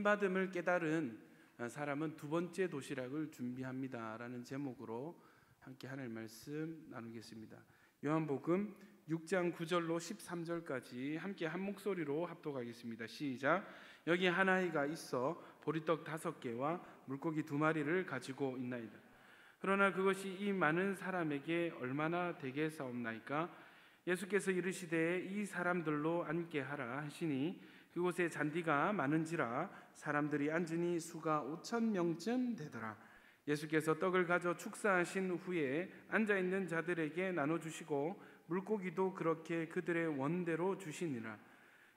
쓰임받음을 깨달은 사람은 두 번째 도시락을 준비합니다 라는 제목으로 함께 하나님 말씀 나누겠습니다. 요한복음 6장 9절로 13절까지 함께 한 목소리로 합독하겠습니다. 시작. 여기 한 아이가 있어 보리떡 5개와 물고기 2마리를 가지고 있나이다. 그러나 그것이 이 많은 사람에게 얼마나 되겠사옵나이까? 예수께서 이르시되 이 사람들로 앉게 하라 하시니 그곳에 잔디가 많은지라 사람들이 앉으니 수가 5,000명쯤 되더라. 예수께서 떡을 가져 축사하신 후에 앉아있는 자들에게 나눠주시고 물고기도 그렇게 그들의 원대로 주시니라.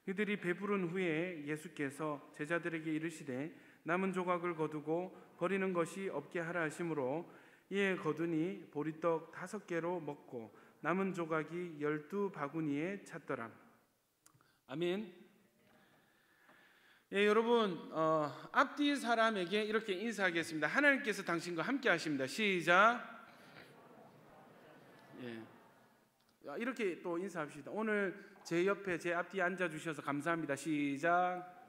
그들이 배부른 후에 예수께서 제자들에게 이르시되 남은 조각을 거두고 버리는 것이 없게 하라 하시므로 이에 거두니 보리떡 5개로 먹고 남은 조각이 12바구니에 찼더라. 아멘. 예, 여러분 앞뒤 사람에게 이렇게 인사하겠습니다. 하나님께서 당신과 함께 하십니다. 시작. 예, 이렇게 또 인사합시다. 오늘 제 옆에 제 앞뒤에 앉아주셔서 감사합니다. 시작.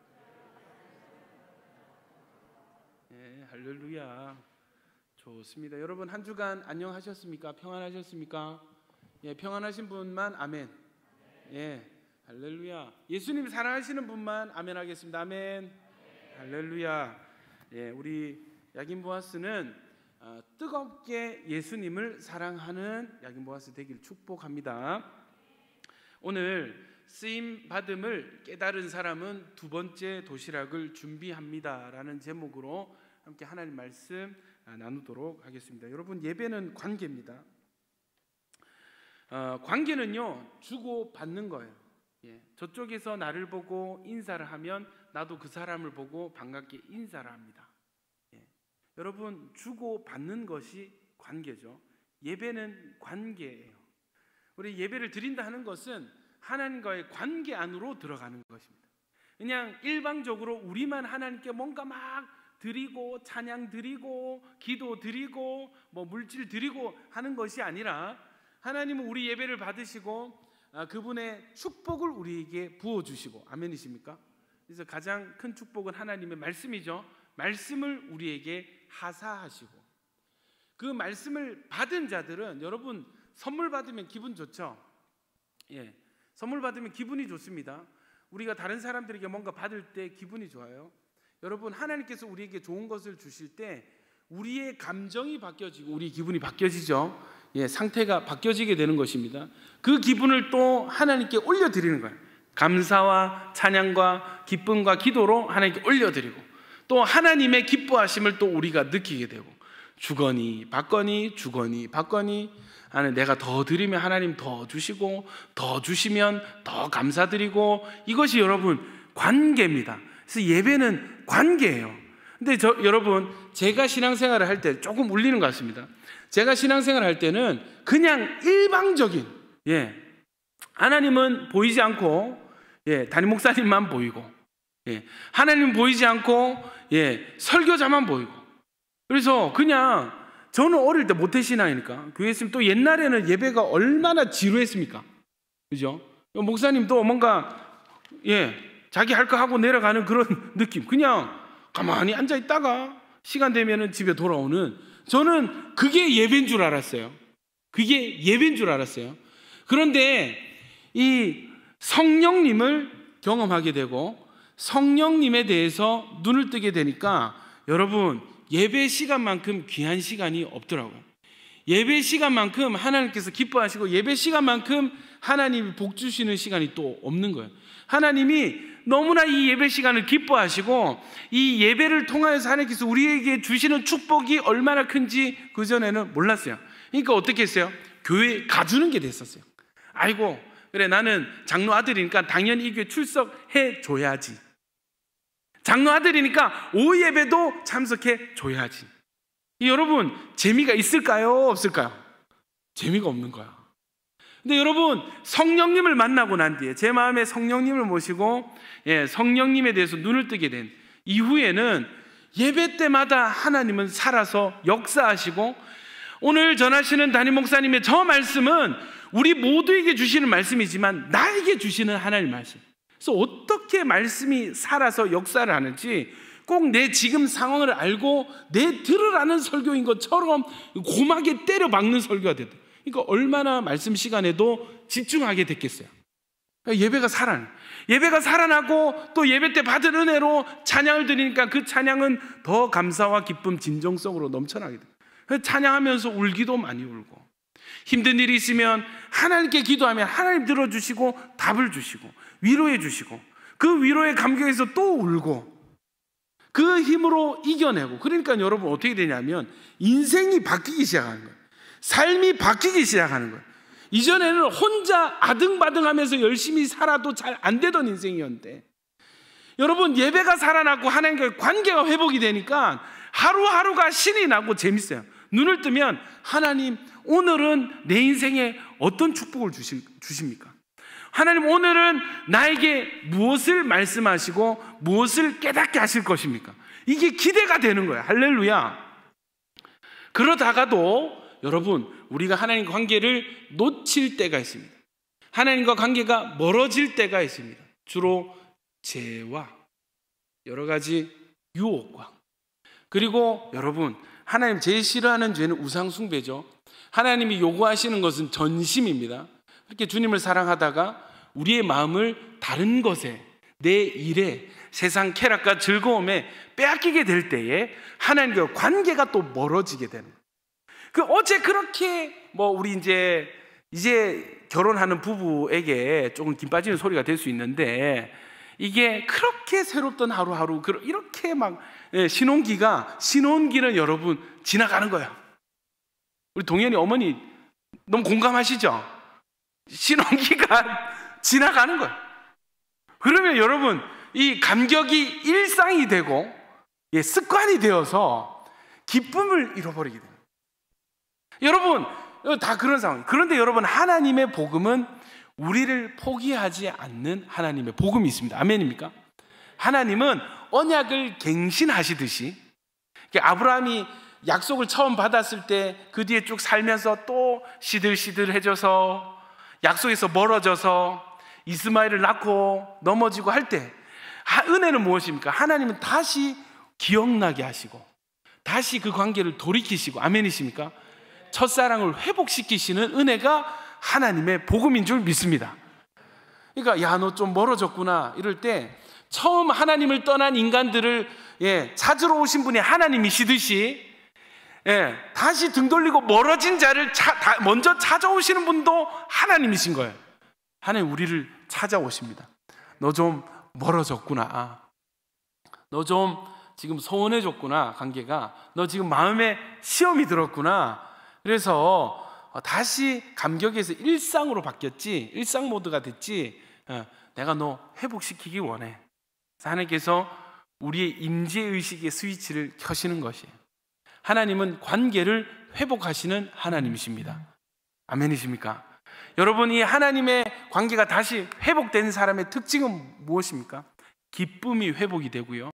예, 할렐루야. 좋습니다. 여러분 한 주간 안녕하셨습니까? 평안하셨습니까? 예, 평안하신 분만 아멘. 예, 할렐루야. 예수님 사랑하시는 분만 아멘 하겠습니다. 아멘. 할렐루야. 예, 우리 야긴보아스는 뜨겁게 예수님을 사랑하는 야긴보아스 되길 축복합니다. 오늘 쓰임 받음을 깨달은 사람은 두 번째 도시락을 준비합니다 라는 제목으로 함께 하나님 말씀 나누도록 하겠습니다. 여러분 예배는 관계입니다. 관계는요 주고 받는 거예요. 예, 저쪽에서 나를 보고 인사를 하면 나도 그 사람을 보고 반갑게 인사를 합니다. 예, 여러분 주고 받는 것이 관계죠. 예배는 관계예요. 우리 예배를 드린다 하는 것은 하나님과의 관계 안으로 들어가는 것입니다. 그냥 일방적으로 우리만 하나님께 뭔가 막 드리고 찬양 드리고 기도 드리고 뭐 물질 드리고 하는 것이 아니라 하나님은 우리 예배를 받으시고 그분의 축복을 우리에게 부어주시고 아멘이십니까? 그래서 가장 큰 축복은 하나님의 말씀이죠. 말씀을 우리에게 하사하시고 그 말씀을 받은 자들은 여러분 선물 받으면 기분 좋죠? 예, 선물 받으면 기분이 좋습니다. 우리가 다른 사람들에게 뭔가 받을 때 기분이 좋아요. 여러분 하나님께서 우리에게 좋은 것을 주실 때 우리의 감정이 바뀌어지고 우리 기분이 바뀌어지죠. 예, 상태가 바뀌어지게 되는 것입니다. 그 기분을 또 하나님께 올려드리는 거예요. 감사와 찬양과 기쁨과 기도로 하나님께 올려드리고 또 하나님의 기뻐하심을 또 우리가 느끼게 되고 주거니 받거니 주거니 받거니 하는 내가 더 드리면 하나님 더 주시고 더 주시면 더 감사드리고 이것이 여러분 관계입니다. 그래서 예배는 관계예요. 근데 여러분 제가 신앙생활을 할 때 조금 울리는 것 같습니다. 제가 신앙생활을 할 때는 그냥 일방적인 하나님은 보이지 않고 담임 목사님만 보이고 하나님은 보이지 않고 설교자만 보이고 그래서 그냥 저는 어릴 때 모태신앙이니까 교회 있으면 또 옛날에는 예배가 얼마나 지루했습니까? 그죠? 목사님도 뭔가 자기 할 거 하고 내려가는 그런 느낌 그냥 가만히 앉아 있다가 시간 되면은 집에 돌아오는 저는 그게 예배인 줄 알았어요. 그게 예배인 줄 알았어요. 그런데 이 성령님을 경험하게 되고 성령님에 대해서 눈을 뜨게 되니까 여러분 예배 시간만큼 귀한 시간이 없더라고요. 예배 시간만큼 하나님께서 기뻐하시고 예배 시간만큼 하나님이 복 주시는 시간이 또 없는 거예요. 하나님이 너무나 이 예배 시간을 기뻐하시고 이 예배를 통하여서 하나님께서 우리에게 주시는 축복이 얼마나 큰지 그전에는 몰랐어요. 그러니까 어떻게 했어요? 교회에 가주는 게 됐었어요. 아이고 그래 나는 장로 아들이니까 당연히 이 교회 출석해 줘야지. 장로 아들이니까 오후 예배도 참석해 줘야지. 여러분 재미가 있을까요? 없을까요? 재미가 없는 거야. 근데 여러분 성령님을 만나고 난 뒤에 제 마음에 성령님을 모시고 성령님에 대해서 눈을 뜨게 된 이후에는 예배 때마다 하나님은 살아서 역사하시고 오늘 전하시는 담임 목사님의 저 말씀은 우리 모두에게 주시는 말씀이지만 나에게 주시는 하나님의 말씀. 그래서 어떻게 말씀이 살아서 역사를 하는지 꼭 내 지금 상황을 알고 내 들으라는 설교인 것처럼 고막에 때려 박는 설교가 됐다. 그러니까 얼마나 말씀 시간에도 집중하게 됐겠어요. 예배가 살아나고 또 예배 때 받은 은혜로 찬양을 드리니까 그 찬양은 더 감사와 기쁨, 진정성으로 넘쳐나게 돼요. 찬양하면서 울기도 많이 울고, 힘든 일이 있으면 하나님께 기도하면 하나님 들어주시고 답을 주시고 위로해 주시고, 그 위로의 감격에서 또 울고, 그 힘으로 이겨내고. 그러니까 여러분 어떻게 되냐면 인생이 바뀌기 시작하는 거예요. 삶이 바뀌기 시작하는 거예요. 이전에는 혼자 아등바등하면서 열심히 살아도 잘 안 되던 인생이었는데, 여러분 예배가 살아나고 하나님과의 관계가 회복이 되니까 하루하루가 신이 나고 재밌어요. 눈을 뜨면 하나님 오늘은 내 인생에 어떤 축복을 주십니까? 하나님 오늘은 나에게 무엇을 말씀하시고 무엇을 깨닫게 하실 것입니까? 이게 기대가 되는 거예요. 할렐루야. 그러다가도 여러분 우리가 하나님과 관계를 놓칠 때가 있습니다. 하나님과 관계가 멀어질 때가 있습니다. 주로 죄와 여러 가지 유혹과, 그리고 여러분 하나님 제일 싫어하는 죄는 우상숭배죠. 하나님이 요구하시는 것은 전심입니다. 그렇게 주님을 사랑하다가 우리의 마음을 다른 것에, 내 일에, 세상 쾌락과 즐거움에 빼앗기게 될 때에 하나님과 관계가 또 멀어지게 되는 거예요. 어제 그렇게 우리 이제 결혼하는 부부에게 조금 김 빠지는 소리가 될 수 있는데, 이게 그렇게 새롭던 하루하루 이렇게 신혼기는 여러분 지나가는 거예요. 우리 동현이 어머니 너무 공감하시죠? 신혼기가 지나가는 거예요. 그러면 여러분 이 감격이 일상이 되고 습관이 되어서 기쁨을 잃어버리게 됩니다. 여러분 다 그런 상황이에요. 그런데 여러분 하나님의 복음은 우리를 포기하지 않는 하나님의 복음이 있습니다. 아멘입니까? 하나님은 언약을 갱신하시듯이, 아브라함이 약속을 처음 받았을 때 그 뒤에 쭉 살면서 또 시들시들해져서 약속에서 멀어져서 이스마엘을 낳고 넘어지고 할 때 은혜는 무엇입니까? 하나님은 다시 기억나게 하시고 다시 그 관계를 돌이키시고, 아멘이십니까? 첫사랑을 회복시키시는 은혜가 하나님의 복음인 줄 믿습니다. 그러니까 야, 너 좀 멀어졌구나 이럴 때 처음 하나님을 떠난 인간들을 찾으러 오신 분이 하나님이시듯이 다시 등 돌리고 멀어진 자를 먼저 찾아오시는 분도 하나님이신 거예요. 하나님 우리를 찾아오십니다. 너 좀 멀어졌구나. 너 좀 지금 소원해졌구나. 관계가 너 지금 마음에 시험이 들었구나. 그래서 다시 감격에서 일상으로 바뀌었지, 일상 모드가 됐지. 내가 너 회복시키기 원해. 하나님께서 우리의 임재의식의 스위치를 켜시는 것이에요. 하나님은 관계를 회복하시는 하나님이십니다. 아멘이십니까? 여러분 이 하나님의 관계가 다시 회복된 사람의 특징은 무엇입니까? 기쁨이 회복이 되고요,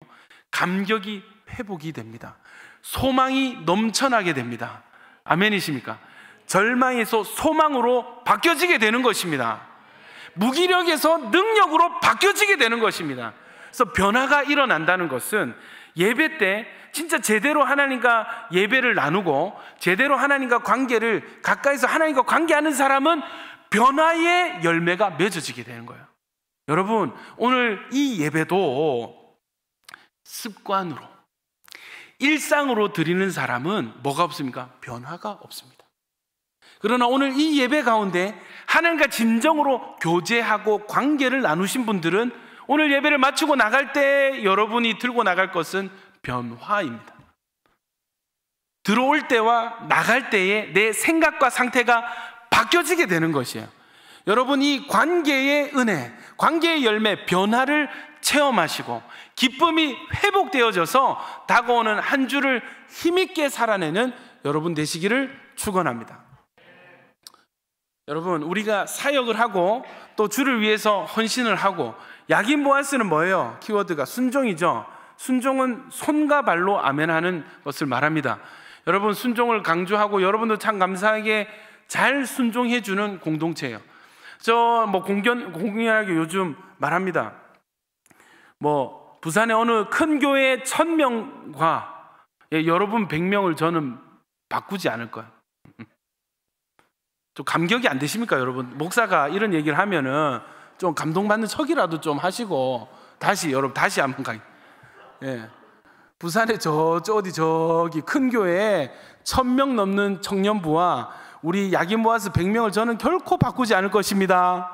감격이 회복이 됩니다. 소망이 넘쳐나게 됩니다. 아멘이십니까? 절망에서 소망으로 바뀌어지게 되는 것입니다. 무기력에서 능력으로 바뀌어지게 되는 것입니다. 그래서 변화가 일어난다는 것은 예배 때 진짜 제대로 하나님과 예배를 나누고 제대로 하나님과 관계를 가까이서 하나님과 관계하는 사람은 변화의 열매가 맺어지게 되는 거예요. 여러분 오늘 이 예배도 습관으로, 일상으로 드리는 사람은 뭐가 없습니까? 변화가 없습니다. 그러나 오늘 이 예배 가운데 하나님과 진정으로 교제하고 관계를 나누신 분들은 오늘 예배를 마치고 나갈 때 여러분이 들고 나갈 것은 변화입니다. 들어올 때와 나갈 때에 내 생각과 상태가 바뀌어지게 되는 것이에요. 여러분 이 관계의 은혜, 관계의 열매, 변화를 체험하시고 기쁨이 회복되어져서 다가오는 한 주를 힘있게 살아내는 여러분 되시기를 축원합니다. 여러분 우리가 사역을 하고 또 주를 위해서 헌신을 하고, 야긴 보아스는 뭐예요? 키워드가 순종이죠. 순종은 손과 발로 아멘하는 것을 말합니다. 여러분 순종을 강조하고 여러분도 참 감사하게 잘 순종해 주는 공동체예요. 공연하게 요즘 말합니다. 부산의 어느 큰 교회 1000명과 여러분 100명을 저는 바꾸지 않을 거예요. 좀 감격이 안 되십니까, 여러분? 목사가 이런 얘기를 하면은 좀 감동받는 척이라도 좀 하시고 여러분 다시 한번 부산의 저기 큰 교회에 1000명 넘는 청년부와 우리 야기 모아서 100명을 저는 결코 바꾸지 않을 것입니다.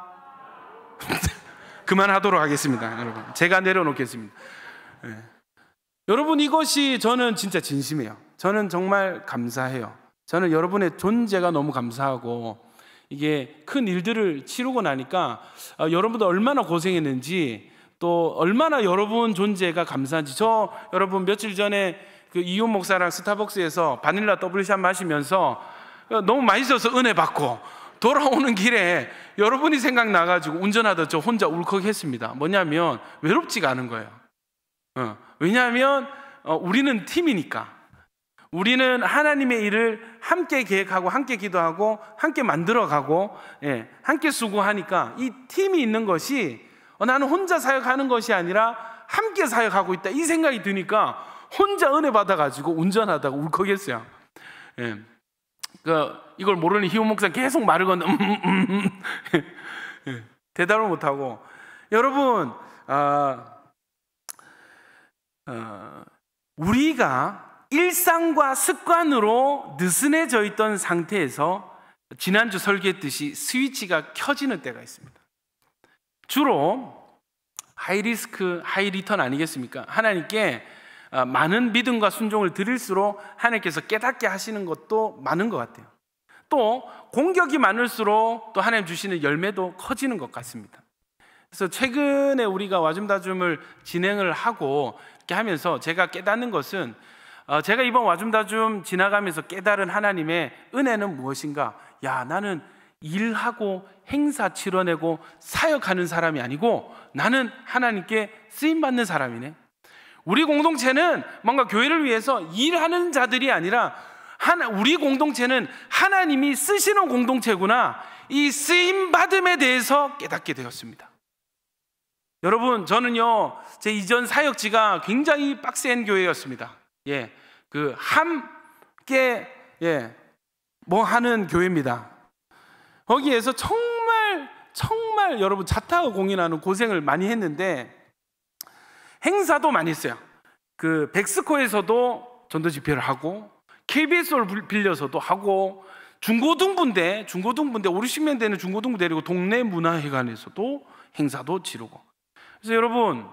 그만하도록 하겠습니다, 여러분. 제가 내려놓겠습니다. 여러분, 이것이 저는 진짜 진심이에요. 저는 정말 감사해요. 저는 여러분의 존재가 너무 감사하고, 이게 큰 일들을 치르고 나니까 여러분도 얼마나 고생했는지, 또 얼마나 여러분 존재가 감사한지. 여러분 며칠 전에 그 이윤 목사랑 스타벅스에서 바닐라 더블샷 마시면서 너무 맛있어서 은혜 받고 돌아오는 길에 여러분이 생각나가지고 운전하다 저 혼자 울컥했습니다. 뭐냐면 외롭지가 않은 거예요. 왜냐하면 우리는 팀이니까. 우리는 하나님의 일을 함께 계획하고 함께 기도하고 함께 만들어가고 함께 수고하니까 이 팀이 있는 것이 나는 혼자 사역하는 것이 아니라 함께 사역하고 있다, 이 생각이 드니까 혼자 은혜 받아가지고 운전하다가 울컥했어요. 이걸 모르는 희우 목사 계속 말을 건너 대답을 못하고. 여러분, 우리가 일상과 습관으로 느슨해져 있던 상태에서 지난주 설교했듯이 스위치가 켜지는 때가 있습니다. 주로 하이리스크 하이리턴 아니겠습니까? 하나님께 많은 믿음과 순종을 드릴수록 하나님께서 깨닫게 하시는 것도 많은 것 같아요. 또 공격이 많을수록 또 하나님 주시는 열매도 커지는 것 같습니다. 그래서 최근에 우리가 와줌다줌을 진행을 하고 이렇게 하면서 제가 깨닫는 것은, 제가 이번 와줌다줌 지나가면서 깨달은 하나님의 은혜는 무엇인가? 나는 일하고 행사 치러내고 사역하는 사람이 아니고 나는 하나님께 쓰임받는 사람이네. 우리 공동체는 뭔가 교회를 위해서 일하는 자들이 아니라 우리 공동체는 하나님이 쓰시는 공동체구나, 이 쓰임받음에 대해서 깨닫게 되었습니다. 여러분, 저는요, 제 이전 사역지가 굉장히 빡센 교회였습니다. 함께 뭐 하는 교회입니다. 거기에서 정말 여러분 자타가 공연하는 고생을 많이 했는데, 행사도 많이 했어요. 그 백스코에서도 전도 집회를 하고, KBS를 빌려서도 하고, 중고등부인데 50명 되는 중고등부 데리고 동네 문화회관에서도 행사도 치르고. 그래서 여러분,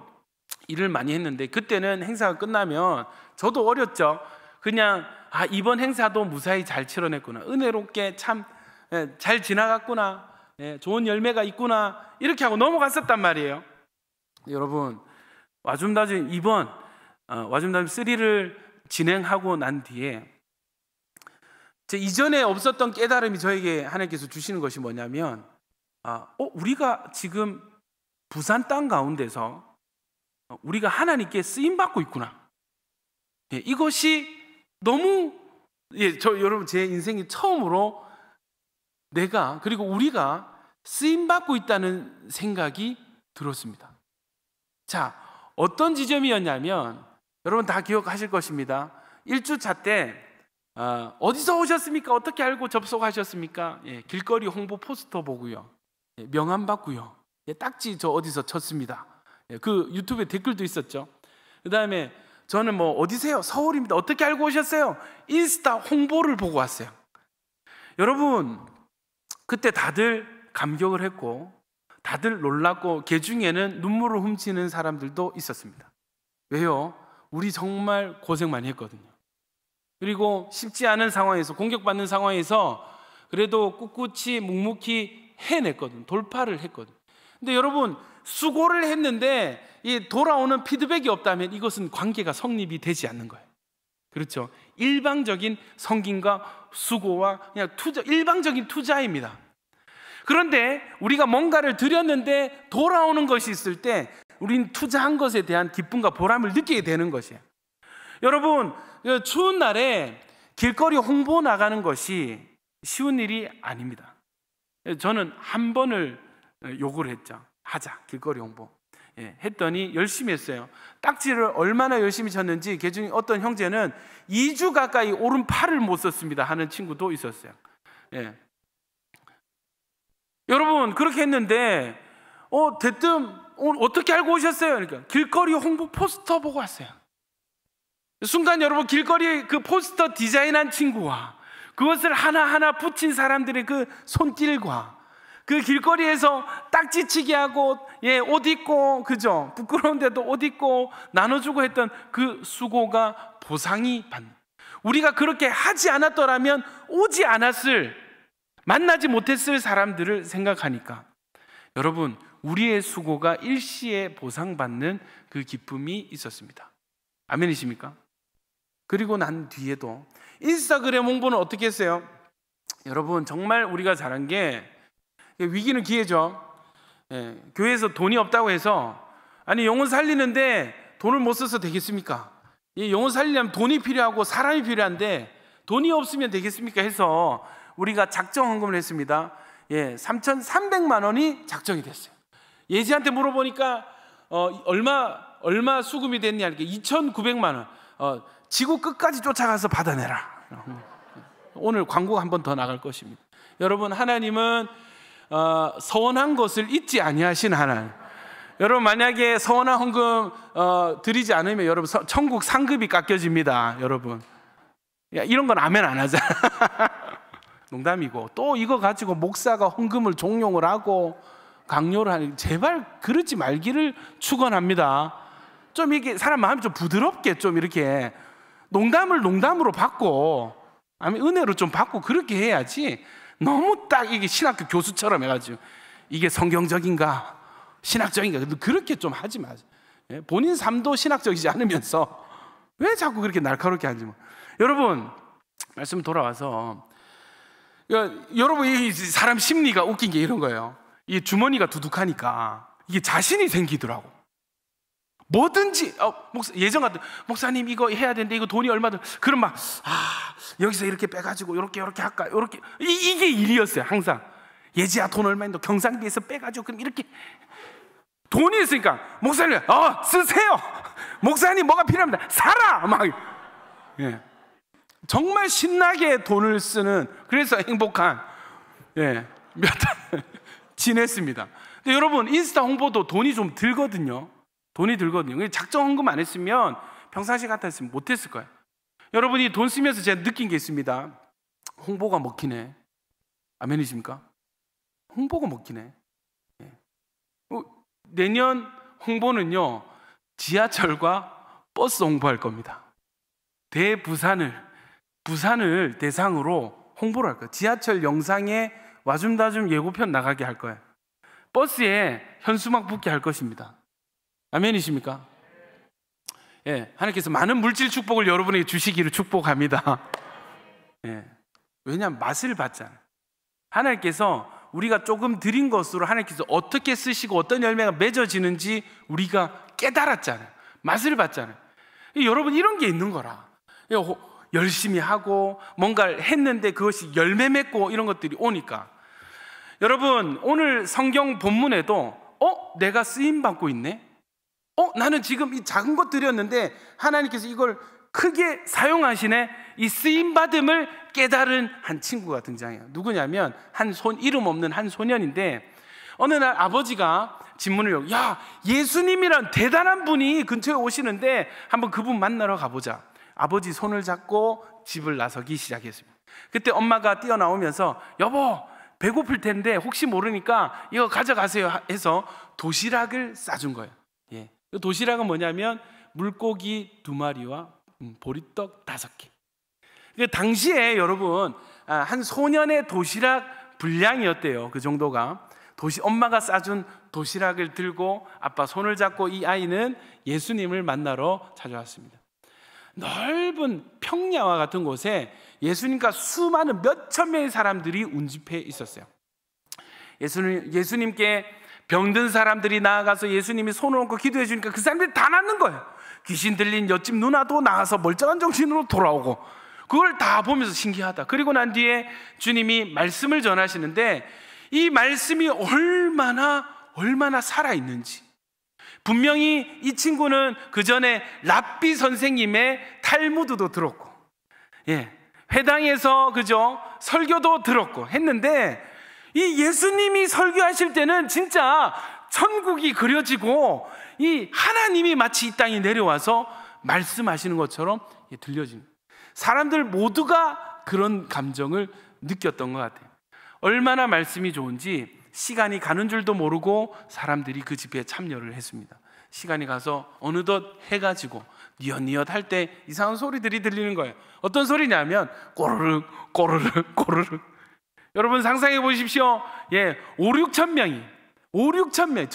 일을 많이 했는데, 그때는 행사가 끝나면 저도 어렸죠. 그냥 이번 행사도 무사히 잘 치러냈구나, 은혜롭게 참 잘 지나갔구나, 좋은 열매가 있구나, 이렇게 하고 넘어갔었단 말이에요. 여러분, 와줌다줌 이번 와줌다줌 3를 진행하고 난 뒤에 이전에 없었던 깨달음이 저에게 하나님께서 주시는 것이 뭐냐면, 우리가 지금 부산 땅 가운데서 우리가 하나님께 쓰임받고 있구나. 이것이 너무, 여러분, 제 인생이 처음으로 그리고 우리가 쓰임받고 있다는 생각이 들었습니다. 자, 어떤 지점이었냐면, 여러분 다 기억하실 것입니다. 1주차 때 어디서 오셨습니까? 어떻게 알고 접속하셨습니까? 길거리 홍보 포스터 보고요, 명함 받고요, 딱지 저 어디서 쳤습니다. 그 유튜브에 댓글도 있었죠. 그 다음에 저는 뭐 어디세요? 서울입니다. 어떻게 알고 오셨어요? 인스타 홍보를 보고 왔어요. 여러분, 그때 다들 감격을 했고 다들 놀랐고, 그 중에는 눈물을 훔치는 사람들도 있었습니다. 왜요? 우리 정말 고생 많이 했거든요. 그리고 쉽지 않은 상황에서, 공격받는 상황에서 그래도 꿋꿋이 묵묵히 해냈거든, 돌파를 했거든. 근데 여러분, 수고를 했는데 이 돌아오는 피드백이 없다면 이것은 관계가 성립이 되지 않는 거예요. 그렇죠? 일방적인 성김과 수고와 그냥 일방적인 투자입니다. 그런데 우리가 뭔가를 드렸는데 돌아오는 것이 있을 때 우린 투자한 것에 대한 기쁨과 보람을 느끼게 되는 것이에요. 여러분, 추운 날에 길거리 홍보 나가는 것이 쉬운 일이 아닙니다. 저는 한 번을 요구를 했죠. 하자, 길거리 홍보. 했더니 열심히 했어요. 딱지를 얼마나 열심히 쳤는지 그중에 어떤 형제는 2주 가까이 오른팔을 못 썼습니다 하는 친구도 있었어요. 여러분 그렇게 했는데 대뜸 오늘 어떻게 알고 오셨어요? 그러니까 길거리 홍보 포스터 보고 왔어요. 순간 여러분 길거리에 그 포스터 디자인한 친구와 그것을 하나하나 붙인 사람들의 그 손길과 그 길거리에서 딱지치기 하고 옷 입고 그죠? 부끄러운데도 옷 입고 나눠주고 했던 그 수고가 보상이 받는, 우리가 그렇게 하지 않았더라면 오지 않았을, 만나지 못했을 사람들을 생각하니까 여러분 우리의 수고가 일시에 보상받는 그 기쁨이 있었습니다. 아멘이십니까? 그리고 난 뒤에도 인스타그램 홍보는 어떻게 했어요? 여러분 정말 우리가 잘한 게, 위기는 기회죠. 교회에서 돈이 없다고 해서 아니 영혼 살리는데 돈을 못 써서 되겠습니까? 이 영혼 살리려면 돈이 필요하고 사람이 필요한데 돈이 없으면 되겠습니까? 해서 우리가 작정 헌금을 했습니다. 3,300만 원이 작정이 됐어요. 예지한테 물어보니까 얼마 수금이 됐냐 이렇게 2,900만 원. 지구 끝까지 쫓아가서 받아내라. 오늘 광고가 한 번 더 나갈 것입니다. 여러분 하나님은 서원한 것을 잊지 아니하신 하나님. 여러분 만약에 서원한 헌금 드리지 않으면 여러분 천국 상급이 깎여집니다. 여러분 이런 건 아멘 안 하잖아. 농담이고, 또 이거 가지고 목사가 헌금을 종용을 하고 강요를 하니 제발 그러지 말기를 축원합니다. 좀 이게 사람 마음이 좀 부드럽게 좀 이렇게 농담을 농담으로 받고 아니 은혜로 좀 받고 그렇게 해야지, 너무 딱 이게 신학교 교수처럼 해가지고 이게 성경적인가 신학적인가 그렇게 좀 하지 마세요. 본인 삶도 신학적이지 않으면서 왜 자꾸 그렇게 날카롭게 하지 마. 여러분 말씀 돌아와서 여러분 이 사람 심리가 웃긴 게 이런 거예요. 이 주머니가 두둑하니까 이게 자신이 생기더라고. 뭐든지 예전 같은 목사님 이거 해야 되는데 이거 돈이 얼마든, 그럼 막 여기서 이렇게 빼가지고 이렇게 할까 이렇게 이게 일이었어요. 항상 예지야 돈 얼마인데 경상비에서 빼가지고 그럼 이렇게 돈이 있으니까 목사님 쓰세요. 목사님 뭐가 필요합니다. 사라 막 정말 신나게 돈을 쓰는, 그래서 행복한 몇 달 지냈습니다. 근데 여러분 인스타 홍보도 돈이 좀 들거든요. 돈이 들거든요. 작정 헌금 안 했으면 평상시 같았으면 못했을 거예요. 여러분이 돈 쓰면서 제가 느낀 게 있습니다. 홍보가 먹히네. 아멘이십니까? 홍보가 먹히네. 내년 홍보는요 지하철과 버스 홍보할 겁니다. 부산을 대상으로 홍보를 할 거예요. 지하철 영상에 와줌다줌 예고편 나가게 할 거예요. 버스에 현수막 붙게 할 것입니다. 아멘이십니까? 하나님께서 많은 물질 축복을 여러분에게 주시기를 축복합니다. 왜냐하면 맛을 봤잖아요. 하나님께서 우리가 조금 드린 것으로 하나님께서 어떻게 쓰시고 어떤 열매가 맺어지는지 우리가 깨달았잖아요. 맛을 봤잖아요. 여러분 이런 게 있는 거라. 열심히 하고 뭔가를 했는데 그것이 열매 맺고 이런 것들이 오니까, 여러분 오늘 성경 본문에도 내가 쓰임받고 있네? 나는 지금 이 작은 것 드렸는데 하나님께서 이걸 크게 사용하시네? 이 쓰임받음을 깨달은 한 친구가 등장해요. 누구냐면 이름 없는 한 소년인데, 어느 날 아버지가 집문을 열고 예수님이란 대단한 분이 근처에 오시는데 한번 그분 만나러 가보자. 아버지 손을 잡고 집을 나서기 시작했습니다. 그때 엄마가 뛰어나오면서 여보 배고플 텐데 혹시 모르니까 이거 가져가세요 해서 도시락을 싸준 거예요. 그 도시락은 뭐냐면 물고기 2마리와 보리떡 5개. 그 당시에 여러분 한 소년의 도시락 분량이었대요. 그 정도가. 엄마가 싸준 도시락을 들고 아빠 손을 잡고 이 아이는 예수님을 만나러 찾아왔습니다. 넓은 평야와 같은 곳에 예수님과 수많은 몇천 명의 사람들이 운집해 있었어요. 예수님께 병든 사람들이 나아가서 예수님이 손을 얹고 기도해 주니까 그 사람들이 다 낫는 거예요. 귀신 들린 옆집 누나도 나가서 멀쩡한 정신으로 돌아오고, 그걸 다 보면서 신기하다. 그리고 난 뒤에 주님이 말씀을 전하시는데 이 말씀이 얼마나 살아있는지, 분명히 이 친구는 그 전에 랍비 선생님의 탈무드도 들었고, 회당에서 그죠? 설교도 들었고 했는데, 이 예수님이 설교하실 때는 진짜 천국이 그려지고 이 하나님이 마치 이 땅에 내려와서 말씀하시는 것처럼 들려집니다. 사람들 모두가 그런 감정을 느꼈던 것 같아요. 얼마나 말씀이 좋은지 시간이 가는 줄도 모르고 사람들이 그 집회에 참여를 했습니다. 시간이 가서 어느덧 해가 지고 뉘엿뉘엿 할 때 이상한 소리들이 들리는 거예요. 어떤 소리냐면 꼬르륵 꼬르륵 꼬르륵. 여러분 상상해 보십시오. 5, 6천 명이 5, 6천 명,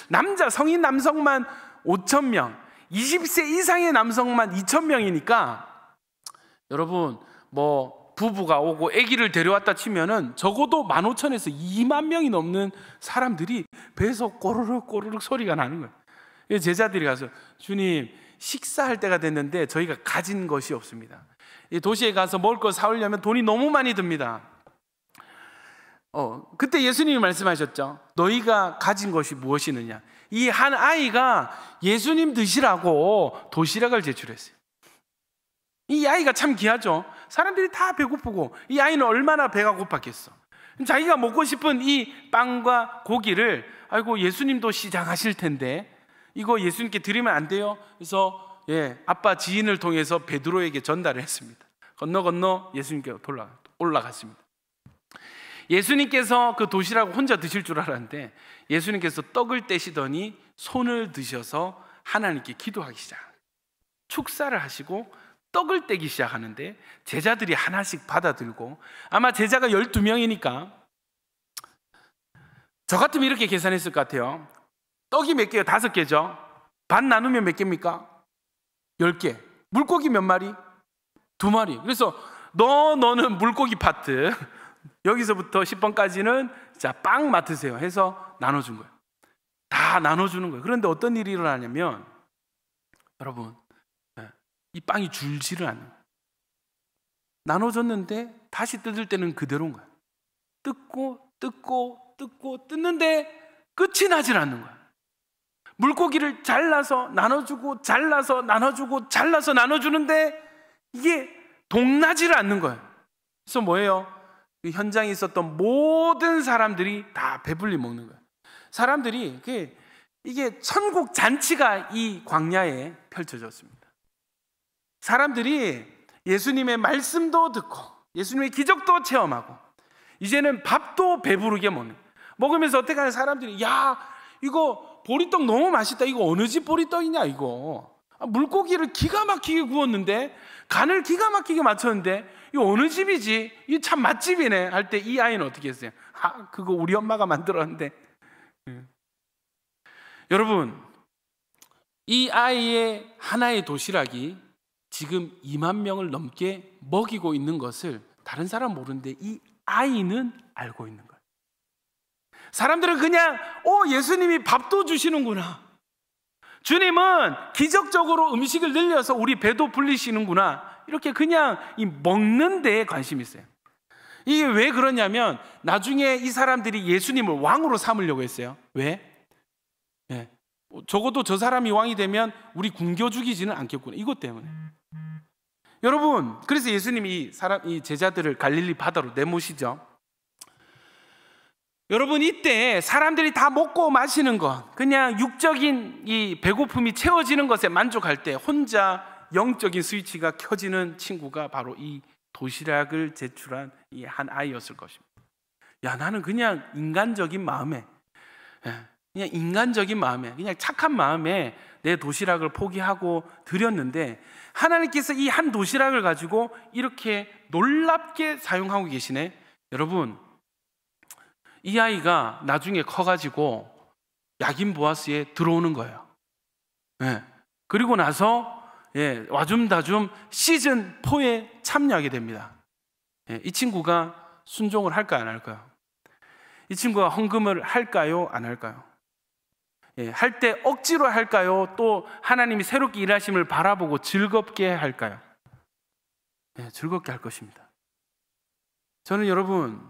남자 성인 남성만 5천 명, 20세 이상의 남성만 2천 명이니까 여러분 뭐 부부가 오고 아기를 데려왔다 치면은 적어도 15,000에서 2만 명이 넘는 사람들이 배에서 꼬르륵 꼬르륵 소리가 나는 거예요. 제자들이 가서 주님 식사할 때가 됐는데 저희가 가진 것이 없습니다. 이 도시에 가서 먹을 거 사오려면 돈이 너무 많이 듭니다. 그때 예수님이 말씀하셨죠. 너희가 가진 것이 무엇이느냐. 이 한 아이가 예수님 드시라고 도시락을 제출했어요. 이 아이가 참 귀하죠. 사람들이 다 배고프고 이 아이는 얼마나 배가 고팠겠어. 자기가 먹고 싶은 이 빵과 고기를 아이고 예수님도 시장하실 텐데 이거 예수님께 드리면 안 돼요. 그래서 아빠 지인을 통해서 베드로에게 전달을 했습니다. 건너 예수님께 올라갔습니다. 예수님께서 그 도시락을 혼자 드실 줄 알았는데 예수님께서 떡을 떼시더니 손을 드셔서 하나님께 기도하기 시작합니다. 축사를 하시고 떡을 떼기 시작하는데 제자들이 하나씩 받아들고, 아마 제자가 12명이니까 저 같으면 이렇게 계산했을 것 같아요. 떡이 몇 개요? 5개죠. 반 나누면 몇 개입니까? 10개. 물고기 몇 마리? 2마리. 그래서 너는 물고기 파트, 여기서부터 10번까지는 자, 빵 맡으세요 해서 나눠준 거예요. 다 나눠주는 거예요. 그런데 어떤 일이 일어나냐면 여러분, 이 빵이 줄지를 않는 거예요. 나눠줬는데 다시 뜯을 때는 그대로인 거예요. 뜯고 뜯는데 끝이 나질 않는 거예요. 물고기를 잘라서 나눠주고 잘라서 나눠주고 잘라서 나눠주는데 이게 동나지를 않는 거예요. 그래서 뭐예요? 그 현장에 있었던 모든 사람들이 다 배불리 먹는 거예요. 사람들이 이게 천국 잔치가 이 광야에 펼쳐졌습니다. 사람들이 예수님의 말씀도 듣고 예수님의 기적도 체험하고 이제는 밥도 배부르게 먹으면서 어떻게 하는 사람들이 야 이거 보리떡 너무 맛있다. 이거 어느 집 보리떡이냐 이거. 물고기를 기가 막히게 구웠는데 간을 기가 막히게 맞췄는데 이거 어느 집이지? 이거 참 맛집이네 할 때 이 아이는 어떻게 했어요? 그거 우리 엄마가 만들었는데. 여러분, 이 아이의 하나의 도시락이 지금 2만 명을 넘게 먹이고 있는 것을 다른 사람 모르는데 이 아이는 알고 있는 거예요. 사람들은 그냥 예수님이 밥도 주시는구나, 주님은 기적적으로 음식을 늘려서 우리 배도 불리시는구나, 이렇게 그냥 이 먹는 데에 관심이 있어요. 이게 왜 그러냐면 나중에 이 사람들이 예수님을 왕으로 삼으려고 했어요. 왜? 적어도 저 사람이 왕이 되면 우리 굶겨 죽이지는 않겠구나, 이것 때문에. 여러분, 그래서 예수님이 이 제자들을 갈릴리 바다로 내모시죠. 여러분, 이때 사람들이 다 먹고 마시는 것, 그냥 육적인 이 배고픔이 채워지는 것에 만족할 때 혼자 영적인 스위치가 켜지는 친구가 바로 이 도시락을 제출한 이 한 아이였을 것입니다. 야, 나는 그냥 인간적인 마음에, 그냥 착한 마음에 내 도시락을 포기하고 드렸는데 하나님께서 이 한 도시락을 가지고 이렇게 놀랍게 사용하고 계시네. 여러분, 이 아이가 나중에 커가지고 야긴 보아스에 들어오는 거예요. 그리고 나서 와줌다줌 시즌 4에 참여하게 됩니다. 이 친구가 순종을 할까요, 안 할까요? 이 친구가 헌금을 할까요, 안 할까요? 할 때 억지로 할까요? 또 하나님이 새롭게 일하심을 바라보고 즐겁게 할까요? 즐겁게 할 것입니다. 저는 여러분,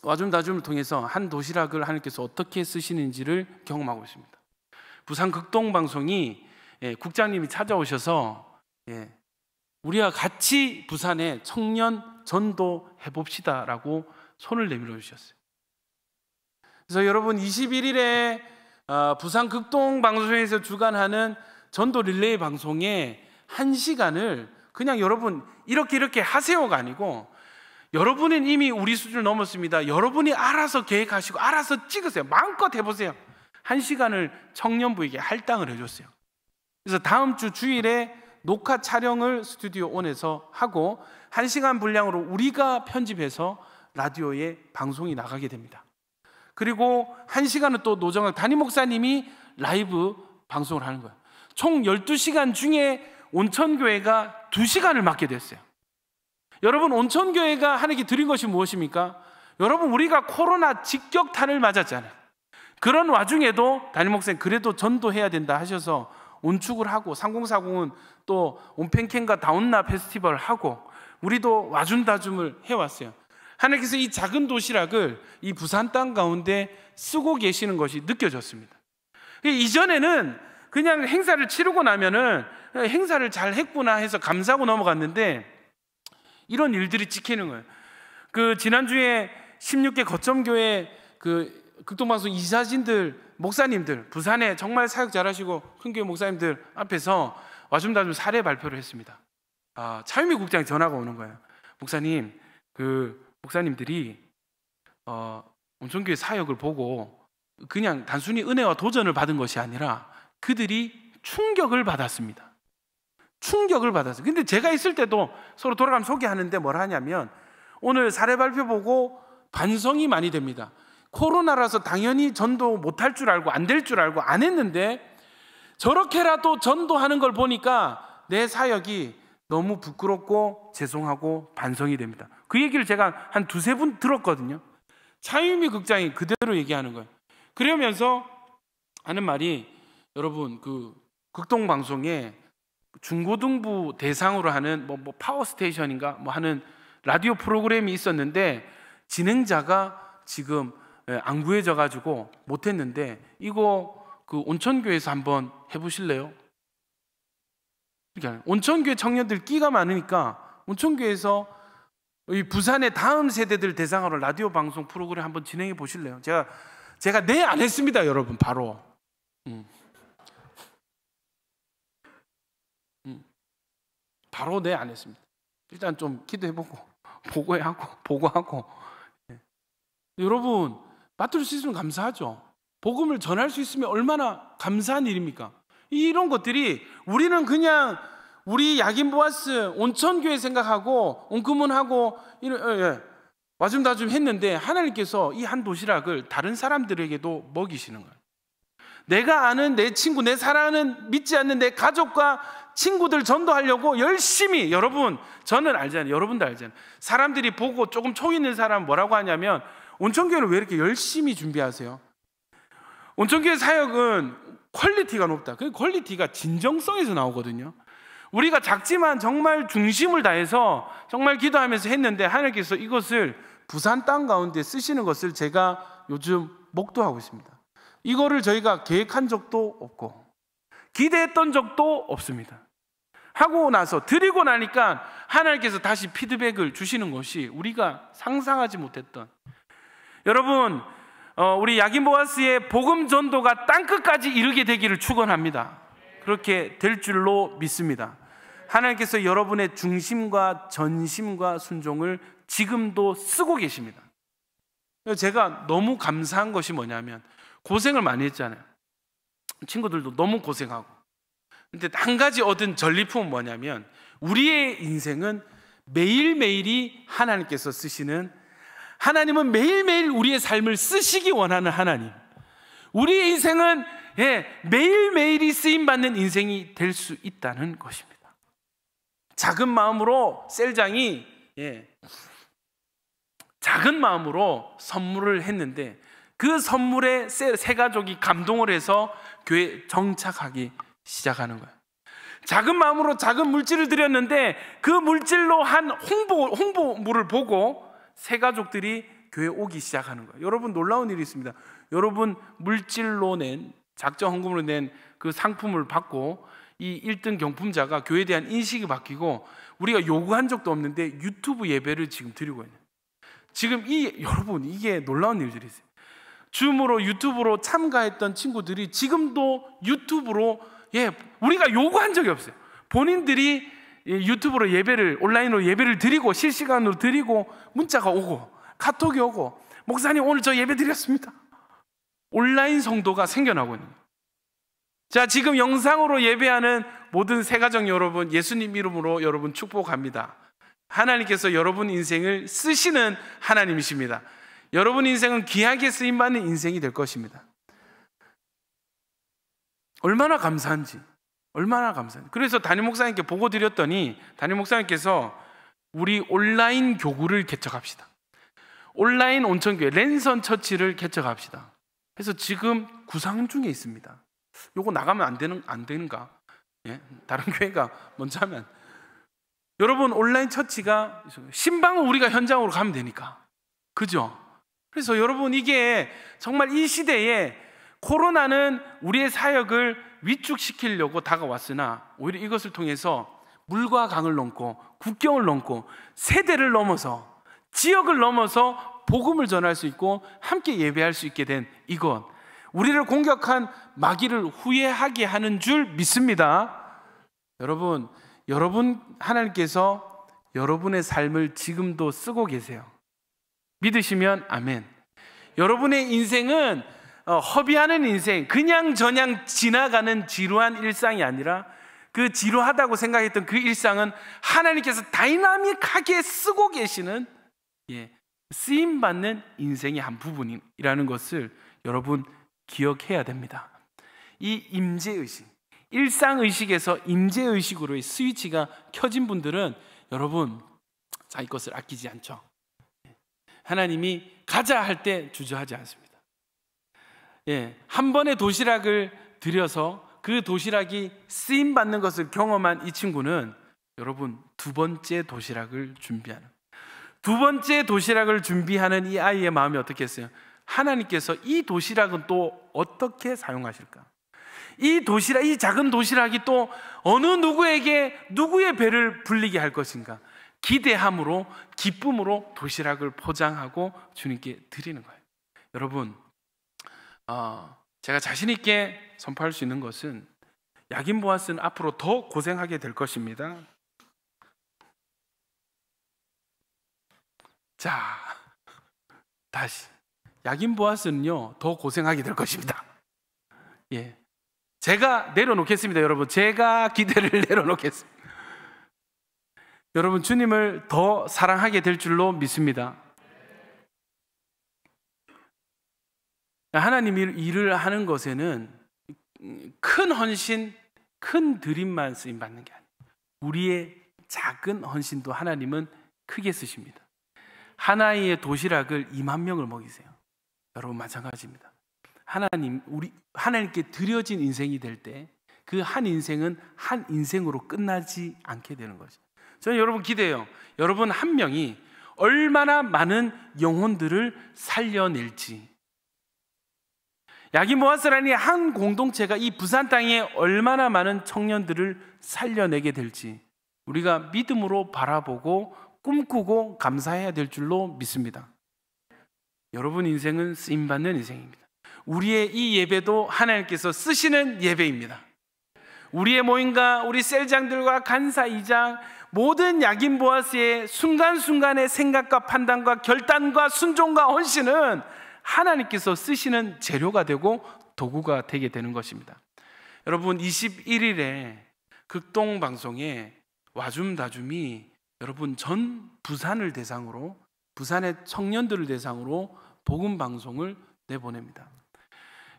와줌다줌을 통해서 한 도시락을 하나님께서 어떻게 쓰시는지를 경험하고 있습니다. 부산 극동방송이 국장님이 찾아오셔서 우리가 같이 부산에 청년 전도해 봅시다라고 손을 내밀어 주셨어요. 그래서 여러분 21일에 부산 극동방송에서 주관하는 전도 릴레이 방송에 1시간을 그냥 여러분 이렇게 하세요가 아니고, 여러분은 이미 우리 수준을 넘었습니다. 여러분이 알아서 계획하시고 알아서 찍으세요. 마음껏 해보세요. 1시간을 청년부에게 할당을 해줬어요. 그래서 다음 주 주일에 녹화 촬영을 스튜디오 온에서 하고 1시간 분량으로 우리가 편집해서 라디오에 방송이 나가게 됩니다. 그리고 1시간은 또 노정학 담임 목사님이 라이브 방송을 하는 거예요. 총 12시간 중에 온천교회가 2시간을 맡게 됐어요. 여러분, 온천교회가 하나님께 드린 것이 무엇입니까? 여러분, 우리가 코로나 직격탄을 맞았잖아요. 그런 와중에도 담임 목사님 그래도 전도해야 된다 하셔서 온축을 하고, 3040은 또 온펜캔과 다운나 페스티벌 하고, 우리도 와준다줌을 해왔어요. 하나님께서 이 작은 도시락을 이 부산 땅 가운데 쓰고 계시는 것이 느껴졌습니다. 이전에는 그냥 행사를 치르고 나면은 행사를 잘 했구나 해서 감사하고 넘어갔는데, 이런 일들이 찍히는 거예요. 그 지난주에 16개 거점교회 그 극동방송 이사진들, 목사님들, 부산에 정말 사역 잘하시고 큰 교회 목사님들 앞에서 와줌다줌 사례 발표를 했습니다. 차유미 국장이 전화가 오는 거예요. 목사님, 목사님들이 온천교회 사역을 보고 그냥 단순히 은혜와 도전을 받은 것이 아니라 그들이 충격을 받았습니다. 충격을 받았어요. 근데 제가 있을 때도 서로 돌아가면 소개하는데 뭘 하냐면, 오늘 사례 발표 보고 반성이 많이 됩니다. 코로나라서 당연히 전도 못할 줄 알고 안 될 줄 알고 안 했는데, 저렇게라도 전도하는 걸 보니까 내 사역이 너무 부끄럽고 죄송하고 반성이 됩니다. 그 얘기를 제가 한 2-3분 들었거든요. 차유미 국장이 그대로 얘기하는 거예요. 그러면서 하는 말이, 여러분 그 극동방송에 중고등부 대상으로 하는 뭐 파워스테이션인가 뭐 하는 라디오 프로그램이 있었는데 진행자가 지금 안 구해져 가지고 못했는데, 이거 그 온천교회에서 한번 해보실래요? 그러니까 온천교회 청년들 끼가 많으니까 온천교회에서 이 부산의 다음 세대들 대상으로 라디오 방송 프로그램 한번 진행해 보실래요? 제가 네 안 했습니다, 여러분. 바로 바로 네 안 했습니다. 일단 좀 기도해보고 보고하고. 여러분, 맡을 수 있으면 감사하죠. 복음을 전할 수 있으면 얼마나 감사한 일입니까? 이런 것들이 우리는 그냥 우리 야긴보아스 온천교회 생각하고 온금문하고 와줌다줌 했는데, 하나님께서 이 한 도시락을 다른 사람들에게도 먹이시는 거예요. 내가 아는 내 친구, 내 사랑하는 믿지 않는 내 가족과 친구들 전도하려고 열심히, 여러분 저는 알잖아요. 여러분도 알잖아요. 사람들이 보고 조금 촉 있는 사람 뭐라고 하냐면, 온천교회는 왜 이렇게 열심히 준비하세요? 온천교회 사역은 퀄리티가 높다. 그 퀄리티가 진정성에서 나오거든요. 우리가 작지만 정말 중심을 다해서 정말 기도하면서 했는데, 하나님께서 이것을 부산 땅 가운데 쓰시는 것을 제가 요즘 목도하고 있습니다. 이거를 저희가 계획한 적도 없고 기대했던 적도 없습니다. 하고 나서 드리고 나니까 하나님께서 다시 피드백을 주시는 것이 우리가 상상하지 못했던, 여러분 우리 야긴보아스의 복음 전도가 땅끝까지 이르게 되기를 축원합니다. 그렇게 될 줄로 믿습니다. 하나님께서 여러분의 중심과 전심과 순종을 지금도 쓰고 계십니다. 제가 너무 감사한 것이 뭐냐면, 고생을 많이 했잖아요. 친구들도 너무 고생하고. 근데 한 가지 얻은 전리품은 뭐냐면, 우리의 인생은 매일매일이 하나님께서 쓰시는, 하나님은 매일매일 우리의 삶을 쓰시기 원하는 하나님. 우리의 인생은 매일매일이 쓰임받는 인생이 될 수 있다는 것입니다. 작은 마음으로 셀장이 작은 마음으로 선물을 했는데, 그 선물에 세 가족이 감동을 해서 교회에 정착하기 시작하는 거예요. 작은 마음으로 작은 물질을 드렸는데, 그 물질로 한 홍보물을 보고 세 가족들이 교회에 오기 시작하는 거예요. 여러분, 놀라운 일이 있습니다. 여러분 물질로 낸 작정 헌금으로 낸 그 상품을 받고 이 1등 경품자가 교회에 대한 인식이 바뀌고 우리가 요구한 적도 없는데 유튜브 예배를 지금 드리고 있는, 지금 여러분 이게 놀라운 일들이 있어요. 줌으로 유튜브로 참가했던 친구들이 지금도 유튜브로, 우리가 요구한 적이 없어요. 본인들이 유튜브로 예배를, 온라인으로 예배를 드리고 실시간으로 드리고 문자가 오고 카톡이 오고, 목사님 오늘 저 예배 드렸습니다. 온라인 성도가 생겨나고 있는 거예요. 자, 지금 영상으로 예배하는 모든 새가정 여러분, 예수님 이름으로 여러분 축복합니다. 하나님께서 여러분 인생을 쓰시는 하나님이십니다. 여러분 인생은 귀하게 쓰임받는 인생이 될 것입니다. 얼마나 감사한지, 얼마나 감사한지. 그래서 담임 목사님께 보고 드렸더니 담임 목사님께서 우리 온라인 교구를 개척합시다. 온라인 온천교회 랜선 처치를 개척합시다. 그래서 지금 구상 중에 있습니다. 요거 나가면 안 되는가? 다른 교회가 먼저 하면. 여러분 온라인 처치가, 신방은 우리가 현장으로 가면 되니까, 그죠? 그래서 여러분 이게 정말 이 시대에 코로나는 우리의 사역을 위축시키려고 다가왔으나 오히려 이것을 통해서 물과 강을 넘고 국경을 넘고 세대를 넘어서 지역을 넘어서 복음을 전할 수 있고 함께 예배할 수 있게 된 이것, 우리를 공격한 마귀를 후회하게 하는 줄 믿습니다. 여러분 하나님께서 여러분의 삶을 지금도 쓰고 계세요. 믿으시면 아멘. 여러분의 인생은 허비하는 인생, 그냥 저냥 지나가는 지루한 일상이 아니라 그 지루하다고 생각했던 그 일상은 하나님께서 다이나믹하게 쓰고 계시는, 쓰임받는 인생의 한 부분이라는 것을 여러분 기억해야 됩니다. 이 임재의식, 일상의식에서 임재의식으로의 스위치가 켜진 분들은 여러분 자기 것을 아끼지 않죠. 하나님이 가자 할 때 주저하지 않습니다. 한 번의 도시락을 드려서 그 도시락이 쓰임받는 것을 경험한 이 친구는 여러분 두 번째 도시락을 준비하는, 두 번째 도시락을 준비하는 이 아이의 마음이 어떻겠어요? 하나님께서 이 도시락은 또 어떻게 사용하실까? 이 작은 도시락이 또 어느 누구에게 누구의 배를 불리게 할 것인가? 기대함으로, 기쁨으로 도시락을 포장하고 주님께 드리는 거예요. 여러분, 제가 자신 있게 선포할 수 있는 것은 야긴 보아스는 앞으로 더 고생하게 될 것입니다. 자, 다시 야긴 보아스는요 더 고생하게 될 것입니다. 제가 내려놓겠습니다. 여러분, 제가 기대를 내려놓겠습니다. 여러분, 주님을 더 사랑하게 될 줄로 믿습니다. 하나님 일을 하는 것에는 큰 헌신, 큰 드림만 쓰임받는 게 아니에요. 우리의 작은 헌신도 하나님은 크게 쓰십니다. 하나의 도시락을 2만 명을 먹이세요. 여러분 마찬가지입니다. 하나님께 드려진 인생이 될 때 그 한 인생은 한 인생으로 끝나지 않게 되는 거죠. 저는 여러분 기대해요. 여러분 한 명이 얼마나 많은 영혼들을 살려낼지. 야긴 보아스라니 한 공동체가 이 부산 땅에 얼마나 많은 청년들을 살려내게 될지 우리가 믿음으로 바라보고 꿈꾸고 감사해야 될 줄로 믿습니다. 여러분 인생은 쓰임받는 인생입니다. 우리의 이 예배도 하나님께서 쓰시는 예배입니다. 우리의 모임과 우리 셀장들과 간사 이장, 모든 야긴 보아스의 순간순간의 생각과 판단과 결단과 순종과 헌신은 하나님께서 쓰시는 재료가 되고 도구가 되게 되는 것입니다. 여러분 21일에 극동방송에 와줌다줌이 여러분 전 부산을 대상으로, 부산의 청년들을 대상으로 복음방송을 내보냅니다.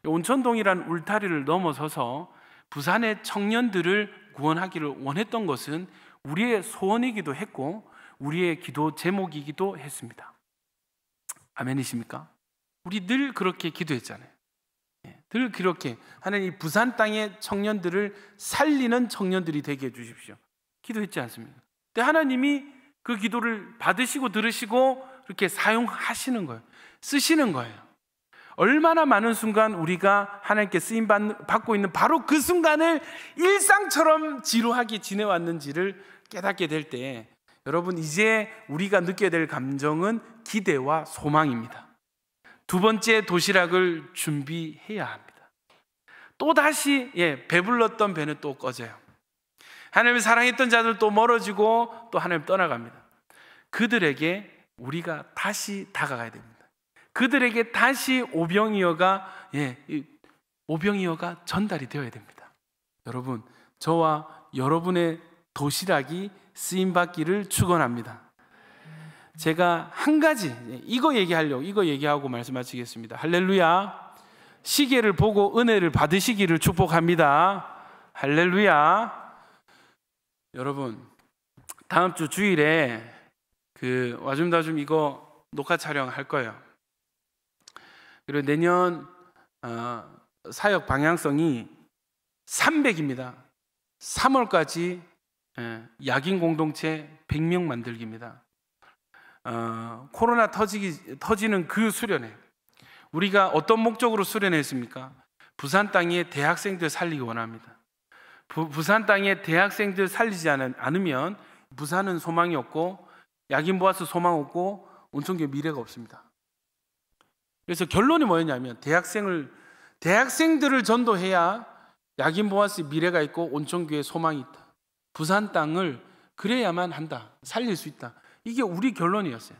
온천동이란 울타리를 넘어서서 부산의 청년들을 구원하기를 원했던 것은 우리의 소원이기도 했고 우리의 기도 제목이기도 했습니다. 아멘이십니까? 우리 늘 그렇게 기도했잖아요. 늘 그렇게 하나님 부산 땅의 청년들을 살리는 청년들이 되게 해주십시오. 기도했지 않습니까? 근데 하나님이 그 기도를 받으시고 들으시고 이렇게 사용하시는 거예요. 쓰시는 거예요. 얼마나 많은 순간 우리가 하나님께 쓰임 받고 있는 바로 그 순간을 일상처럼 지루하게 지내왔는지를 깨닫게 될 때, 여러분, 이제 우리가 느껴야 될 감정은 기대와 소망입니다. 두 번째 도시락을 준비해야 합니다. 또다시 배불렀던 배는 또 꺼져요. 하나님을 사랑했던 자들 또 멀어지고 또 하나님 떠나갑니다. 그들에게 우리가 다시 다가가야 됩니다. 그들에게 다시 오병이어가 전달이 되어야 됩니다. 여러분, 저와 여러분의 도시락이 쓰임받기를 축원합니다. 제가 한 가지 이거 얘기하고 말씀 마치겠습니다. 할렐루야. 시계를 보고 은혜를 받으시기를 축복합니다. 할렐루야. 여러분, 다음 주 주일에 그 와줌다줌 이거 녹화 촬영할 거예요. 그리고 내년 사역 방향성이 300입니다. 3월까지 야긴 공동체 100명 만들기입니다. 코로나 터지는 그 수련회, 우리가 어떤 목적으로 수련했습니까? 부산 땅에 대학생들 살리기 원합니다. 부산 땅에 대학생들 살리지 않으면 부산은 소망이 없고 야긴 보아스 소망 없고 온천교회 미래가 없습니다. 그래서 결론이 뭐였냐면 대학생들을 전도해야 야긴 보아스 미래가 있고 온천교회 소망이 있다. 부산 땅을 그래야만 한다. 살릴 수 있다. 이게 우리 결론이었어요.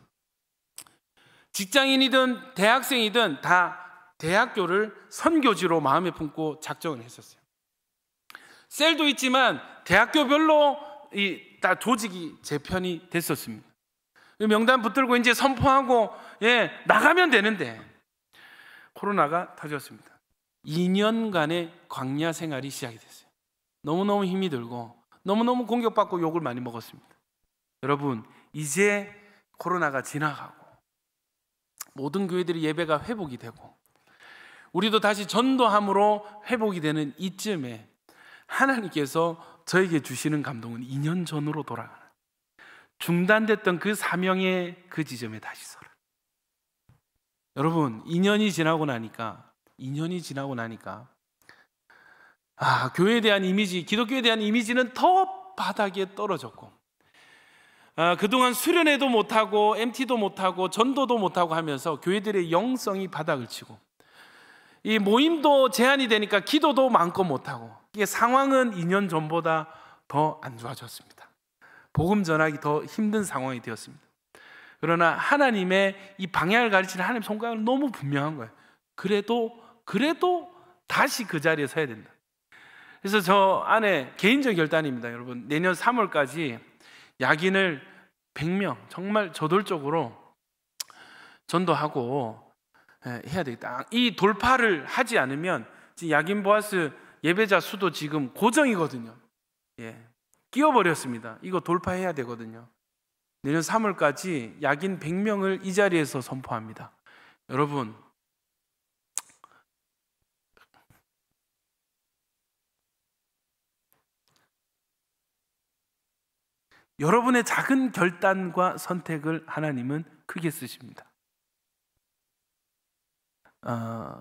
직장인이든 대학생이든 다 대학교를 선교지로 마음에 품고 작정을 했었어요. 셀도 있지만 대학교별로 다 조직이 재편이 됐었습니다. 명단 붙들고 이제 선포하고 나가면 되는데 코로나가 터졌습니다. 2년간의 광야 생활이 시작이 됐어요. 너무너무 힘이 들고 너무너무 공격받고 욕을 많이 먹었습니다. 여러분, 이제 코로나가 지나가고 모든 교회들이 예배가 회복이 되고 우리도 다시 전도함으로 회복이 되는 이쯤에 하나님께서 저에게 주시는 감동은 2년 전으로 돌아가는, 중단됐던 그 사명의 그 지점에 다시 서라. 여러분, 2년이 지나고 나니까 교회에 대한 이미지, 기독교에 대한 이미지는 더 바닥에 떨어졌고 그동안 수련회도 못하고 MT도 못하고 전도도 못하고 하면서 교회들의 영성이 바닥을 치고 이 모임도 제한이 되니까 기도도 마음껏 못하고, 이게 상황은 2년 전보다 더 안 좋아졌습니다. 복음 전하기 더 힘든 상황이 되었습니다. 그러나 하나님의 이 방향을 가르치는 하나님의 손가락은 너무 분명한 거예요. 그래도 다시 그 자리에 서야 된다. 그래서 저 안에 개인적 결단입니다. 여러분, 내년 3월까지 야긴을 100명 정말 저돌적으로 전도하고 해야 되겠다. 이 돌파를 하지 않으면 야긴 보아스 예배자 수도 지금 고정이거든요. 끼워버렸습니다. 이거 돌파해야 되거든요. 내년 3월까지 야긴 100명을 이 자리에서 선포합니다. 여러분, 여러분의 작은 결단과 선택을 하나님은 크게 쓰십니다.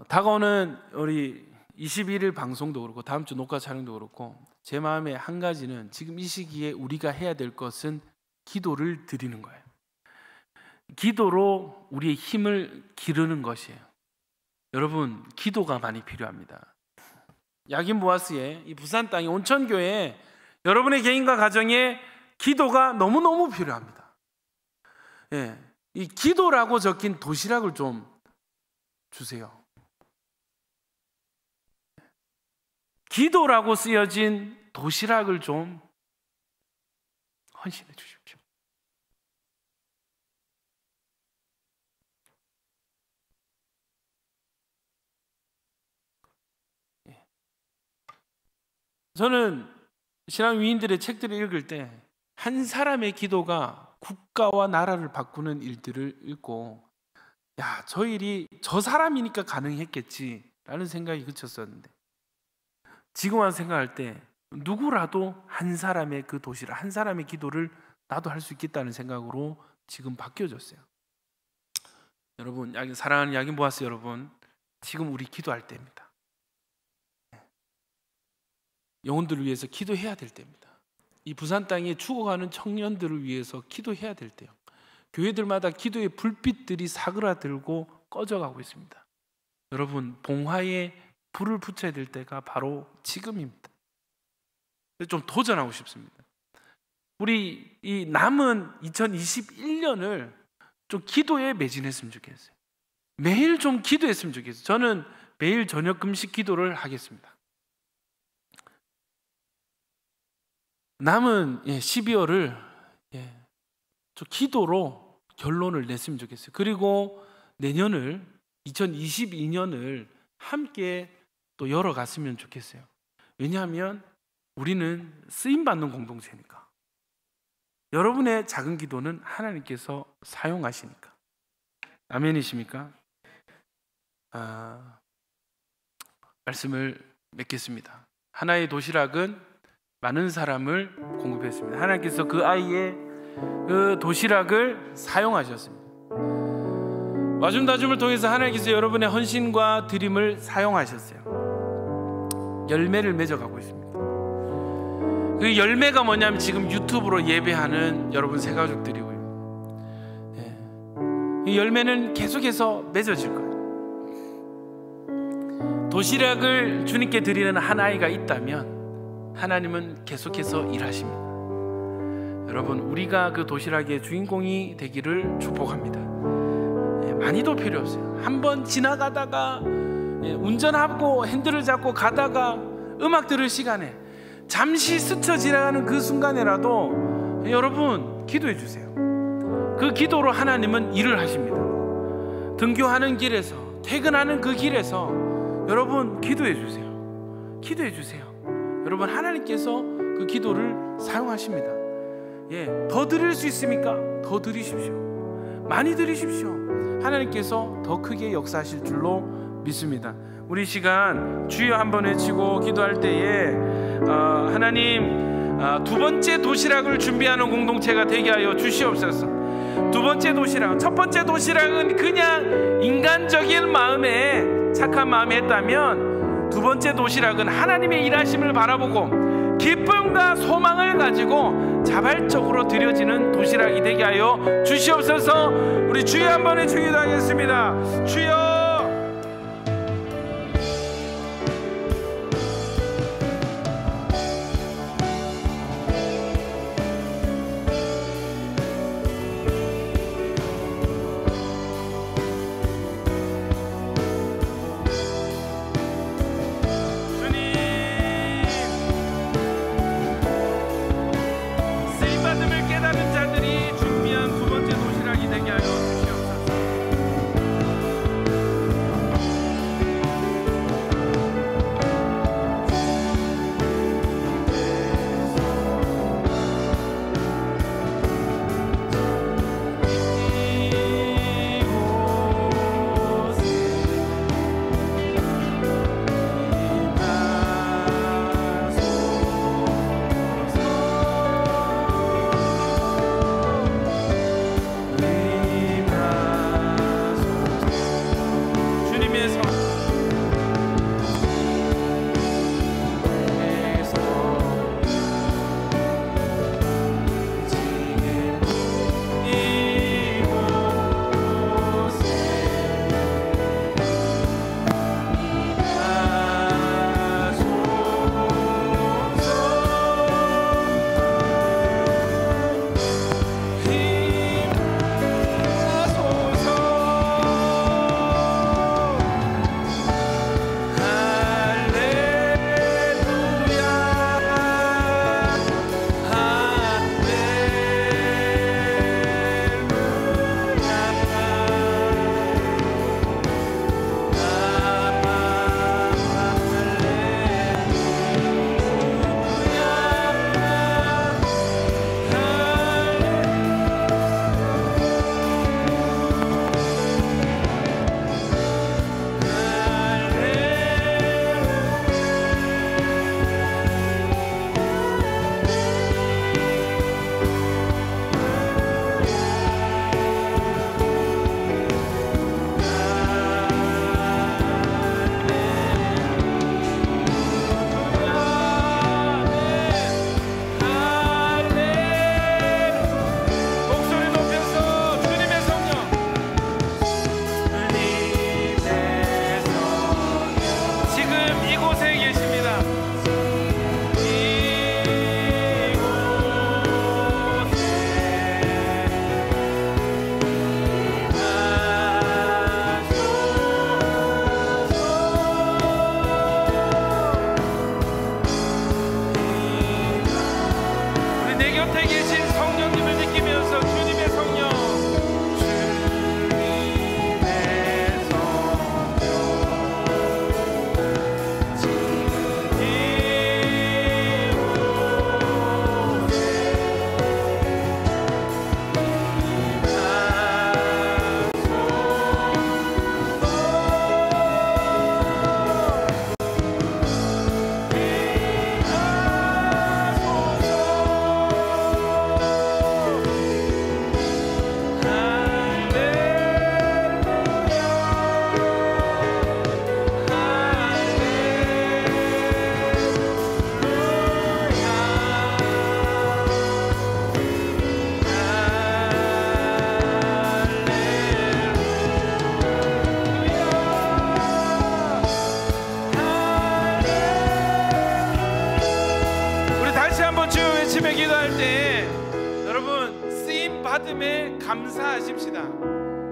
다가오는 우리 21일 방송도 그렇고 다음 주 녹화 촬영도 그렇고 제 마음에 한 가지는 지금 이 시기에 우리가 해야 될 것은 기도를 드리는 거예요. 기도로 우리의 힘을 기르는 것이에요. 여러분, 기도가 많이 필요합니다. 야긴 보아스의 이 부산 땅의 온천교회에 여러분의 개인과 가정에 기도가 너무너무 필요합니다. 이 기도라고 적힌 도시락을 좀 주세요. 기도라고 쓰여진 도시락을 좀 헌신해 주십시오. 저는 신앙 위인들의 책들을 읽을 때 한 사람의 기도가 국가와 나라를 바꾸는 일들을 읽고, 야, 저 일이 저 사람이니까 가능했겠지라는 생각이 그쳤었는데, 지금 와서 생각할 때 누구라도 한 사람의 그 도시락, 한 사람의 기도를 나도 할 수 있겠다는 생각으로 지금 바뀌어졌어요. 여러분, 사랑하는 야긴 보아스 여러분, 지금 우리 기도할 때입니다. 영혼들을 위해서 기도해야 될 때입니다. 이 부산 땅에 죽어가는 청년들을 위해서 기도해야 될 때요. 교회들마다 기도의 불빛들이 사그라들고 꺼져가고 있습니다. 여러분, 봉화에 불을 붙여야 될 때가 바로 지금입니다. 좀 도전하고 싶습니다. 우리 이 남은 2021년을 좀 기도에 매진했으면 좋겠어요. 매일 좀 기도했으면 좋겠어요. 저는 매일 저녁 금식 기도를 하겠습니다. 남은 12월을 좀 기도로 결론을 냈으면 좋겠어요. 그리고 내년을 2022년을 함께 또 열어갔으면 좋겠어요. 왜냐하면 우리는 쓰임받는 공동체니까. 여러분의 작은 기도는 하나님께서 사용하시니까. 아멘이십니까? 말씀을 맺겠습니다. 하나의 도시락은 많은 사람을 공급했습니다. 하나님께서 그 아이의 그 도시락을 사용하셨습니다. 와줌다줌을 통해서 하나님께서 여러분의 헌신과 드림을 사용하셨어요. 열매를 맺어가고 있습니다. 그 열매가 뭐냐면 지금 유튜브로 예배하는 여러분 새가족들이고요. 이 열매는 계속해서 맺어질 거예요. 도시락을 주님께 드리는 한 아이가 있다면 하나님은 계속해서 일하십니다. 여러분, 우리가 그 도시락의 주인공이 되기를 축복합니다. 많이도 필요 없어요. 한번 지나가다가 운전하고 핸들을 잡고 가다가 음악 들을 시간에 잠시 스쳐 지나가는 그 순간에라도 여러분 기도해 주세요. 그 기도로 하나님은 일을 하십니다. 등교하는 길에서, 퇴근하는 그 길에서 여러분 기도해 주세요. 기도해 주세요. 여러분, 하나님께서 그 기도를 사용하십니다. 더 드릴 수 있습니까? 더 드리십시오. 많이 드리십시오. 하나님께서 더 크게 역사하실 줄로 믿습니다. 우리 시간 주여 한번 외치고 기도할 때에 하나님, 두 번째 도시락을 준비하는 공동체가 되게 하여 주시옵소서. 두 번째 도시락, 첫 번째 도시락은 그냥 인간적인 마음에, 착한 마음에 했다면, 두 번째 도시락은 하나님의 일하심을 바라보고 기쁨과 소망을 가지고 자발적으로 드려지는 도시락이 되게 하여 주시옵소서. 우리 주여 한번 외치기도 하겠습니다. 주여. 받음에 감사하십시다.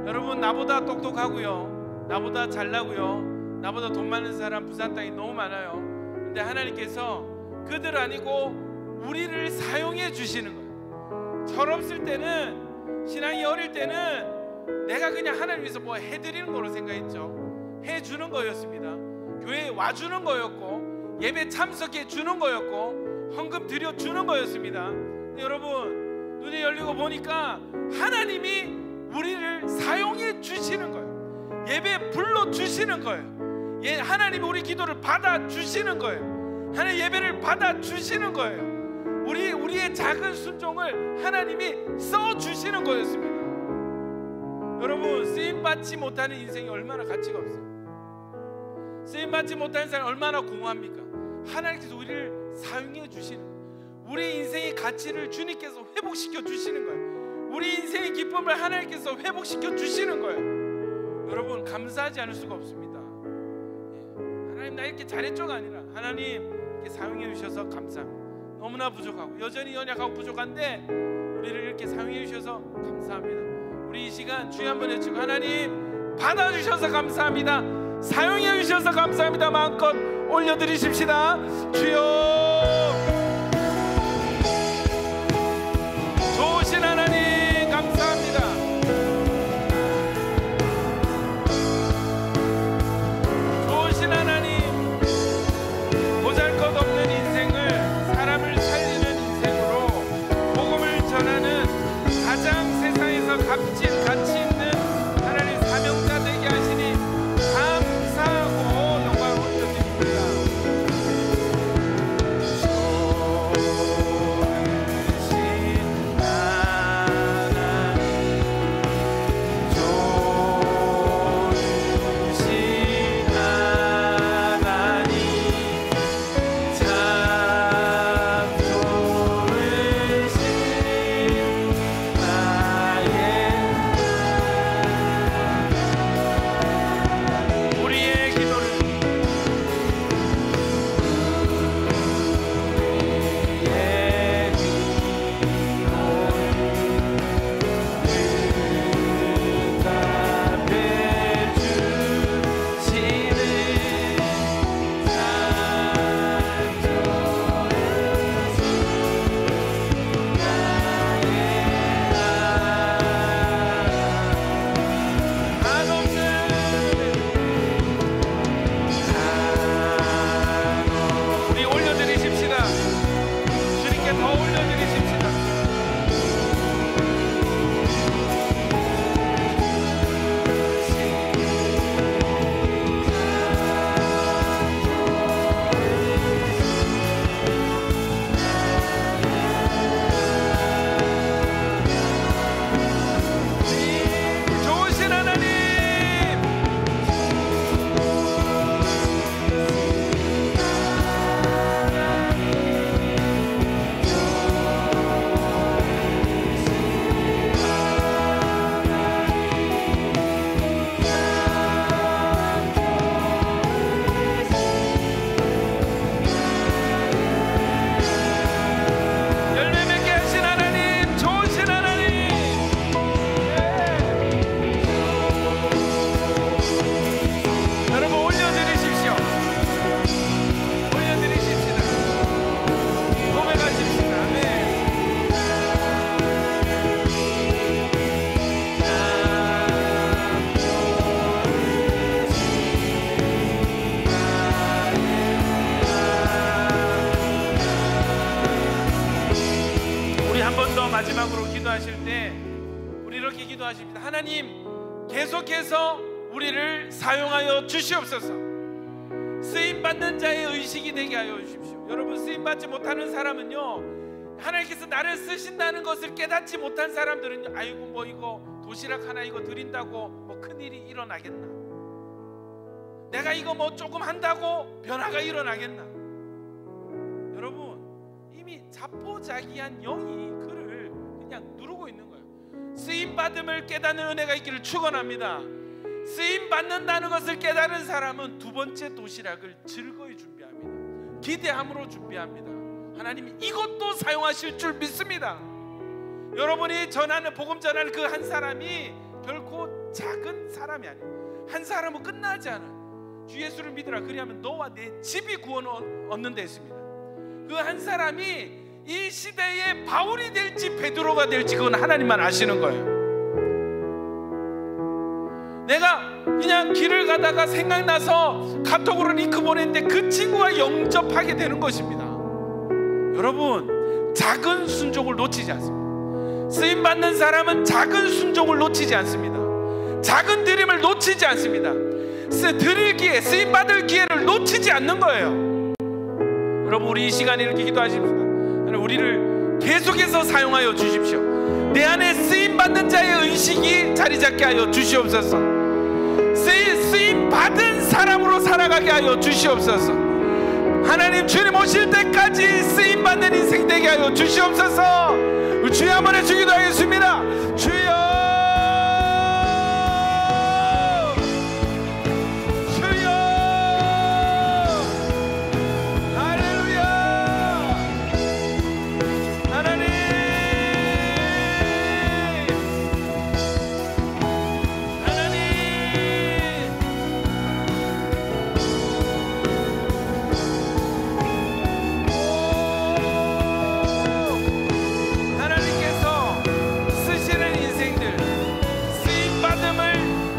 여러분, 나보다 똑똑하고요, 나보다 잘나고요, 나보다 돈 많은 사람 부산 땅에 너무 많아요. 근데 하나님께서 그들 아니고 우리를 사용해 주시는 거예요. 철없을 때는, 신앙이 어릴 때는 내가 그냥 하나님 위해서 뭐 해드리는 거로 생각했죠. 해주는 거였습니다. 교회에 와주는 거였고, 예배 참석해 주는 거였고, 헌금 드려주는 거였습니다. 근데 여러분, 눈이 열리고 보니까 하나님이 우리를 사용해 주시는 거예요. 예배에 불러주시는 거예요. 하나님이 우리 기도를 받아주시는 거예요. 하나님 예배를 받아주시는 거예요. 우리의 작은 순종을 하나님이 써주시는 거였습니다. 여러분, 쓰임받지 못하는 인생이 얼마나 가치가 없어요. 쓰임받지 못하는 사람이 얼마나 공허합니까? 하나님께서 우리를 사용해 주시는 거예요. 우리 인생의 가치를 주님께서 회복시켜 주시는 거예요. 우리 인생의 기쁨을 하나님께서 회복시켜 주시는 거예요. 여러분, 감사하지 않을 수가 없습니다. 하나님, 나 이렇게 잘했죠가 아니라 하나님 이렇게 사용해 주셔서 감사합니다. 너무나 부족하고 여전히 연약하고 부족한데 우리를 이렇게 사용해 주셔서 감사합니다. 우리 이 시간 주여 한번 외치고, 하나님 받아주셔서 감사합니다, 사용해 주셔서 감사합니다. 마음껏 올려드리십시다. 주여, 좋으신 하나님 감사합니다. 좋으신 하나님, 보잘것없는 인생을 사람을 살리는 인생으로 복음을 전하는 가장 세상에서 값진 가치 있는 하나님 사명자 되게 하시니 감사하고 영광을 올려드립니다. 마지막으로 기도하실 때 우리 이렇게 기도하십니다. 하나님, 계속해서 우리를 사용하여 주시옵소서. 쓰임받는 자의 의식이 되게 하여 주십시오. 여러분, 쓰임받지 못하는 사람은요, 하나님께서 나를 쓰신다는 것을 깨닫지 못한 사람들은요, 아이고 뭐 이거 도시락 하나 이거 드린다고 뭐 큰일이 일어나겠나, 내가 이거 뭐 조금 한다고 변화가 일어나겠나. 여러분, 이미 자포자기한 영이 그를 그냥 누르고 있는 거예요. 쓰임받음을 깨닫는 은혜가 있기를 축원합니다. 쓰임받는다는 것을 깨달은 사람은 두 번째 도시락을 즐거이 준비합니다. 기대함으로 준비합니다. 하나님이 이것도 사용하실 줄 믿습니다. 여러분이 전하는 복음 전하는 그 한 사람이 결코 작은 사람이 아니에요. 한 사람은 끝나지 않아. 주 예수를 믿으라 그리하면 너와 내 집이 구원을 얻는다 했습니다. 그 한 사람이 이 시대의 바울이 될지 베드로가 될지 그건 하나님만 아시는 거예요. 내가 그냥 길을 가다가 생각나서 카톡으로 링크 보냈는데 그 친구와 영접하게 되는 것입니다. 여러분, 작은 순종을 놓치지 않습니다. 쓰임받는 사람은 작은 순종을 놓치지 않습니다. 작은 드림을 놓치지 않습니다. 드릴 기회, 쓰임받을 기회를 놓치지 않는 거예요. 여러분, 우리 이 시간에 이렇게 기도하십시다. 하나님, 우리를 계속해서 사용하여 주십시오. 내 안에 쓰임받는 자의 의식이 자리 잡게 하여 주시옵소서. 쓰임받은 사람으로 살아가게 하여 주시옵소서. 하나님, 주님 오실 때까지 쓰임받는 인생 되게 하여 주시옵소서. 주여 한번 해주기도 하겠습니다. 주여,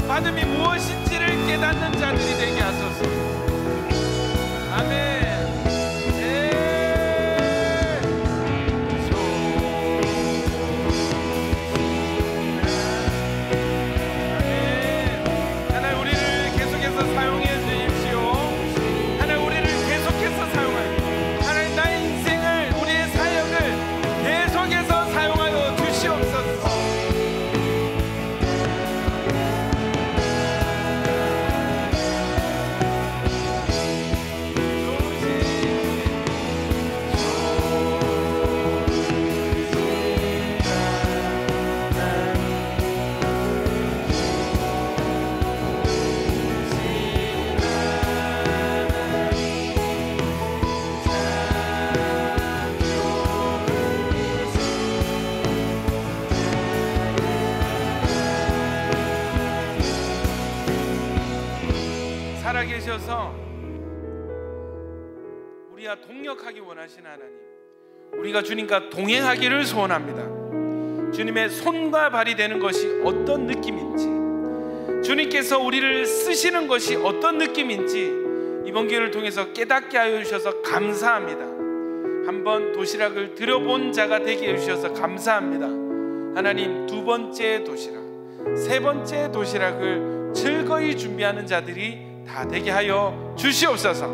받음이 무엇인지를 깨닫는 자들이 되게 하소서. 아멘. 하나님, 우리를 계속해서 사용해 주십시오. 하나님, 우리를 계속해서 사용하여, 하나님, 나의 인생을, 우리의 사역을 계속해서 사용하여 주시옵소서. 살아계셔서 우리와 동역하기 원하시는 하나님, 우리가 주님과 동행하기를 소원합니다. 주님의 손과 발이 되는 것이 어떤 느낌인지, 주님께서 우리를 쓰시는 것이 어떤 느낌인지 이번 기회를 통해서 깨닫게 하여 주셔서 감사합니다. 한번 도시락을 들여본 자가 되게 해주셔서 감사합니다. 하나님, 두 번째 도시락, 세 번째 도시락을 즐거이 준비하는 자들이 다 되게 하여 주시옵소서.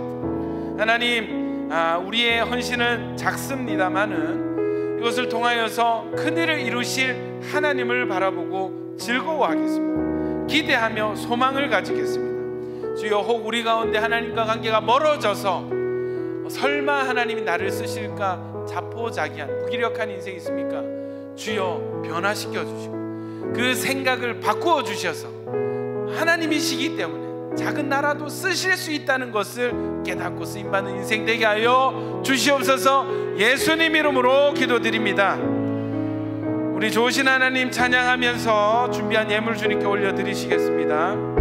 하나님, 우리의 헌신은 작습니다마는 이것을 통하여서 큰일을 이루실 하나님을 바라보고 즐거워하겠습니다. 기대하며 소망을 가지겠습니다. 주여, 혹 우리 가운데 하나님과 관계가 멀어져서 설마 하나님이 나를 쓰실까 자포자기한 무기력한 인생이 있습니까? 주여, 변화시켜 주시고 그 생각을 바꾸어 주셔서 하나님이시기 때문에 작은 나라도 쓰실 수 있다는 것을 깨닫고 쓰임받는 인생 되게 하여 주시옵소서. 예수님 이름으로 기도드립니다. 우리 좋으신 하나님 찬양하면서 준비한 예물 주님께 올려드리시겠습니다.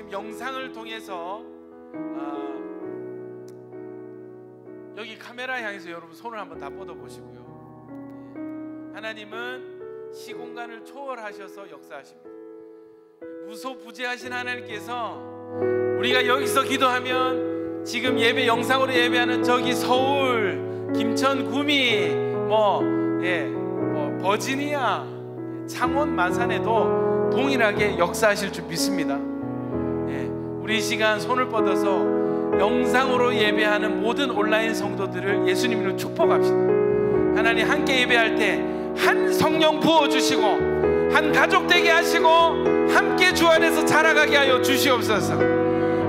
지금 영상을 통해서 여기 카메라 향해서 여러분 손을 한번 다 뻗어 보시고요. 하나님은 시공간을 초월하셔서 역사하십니다. 무소부재하신 하나님께서 우리가 여기서 기도하면 지금 예배 영상으로 예배하는 저기 서울, 김천, 구미, 버지니아, 창원, 마산에도 동일하게 역사하실 줄 믿습니다. 우리 이 시간 손을 뻗어서 영상으로 예배하는 모든 온라인 성도들을 예수님으로 축복합시다. 하나님 함께 예배할 때 한 성령 부어주시고 한 가족 되게 하시고 함께 주 안에서 자라가게 하여 주시옵소서.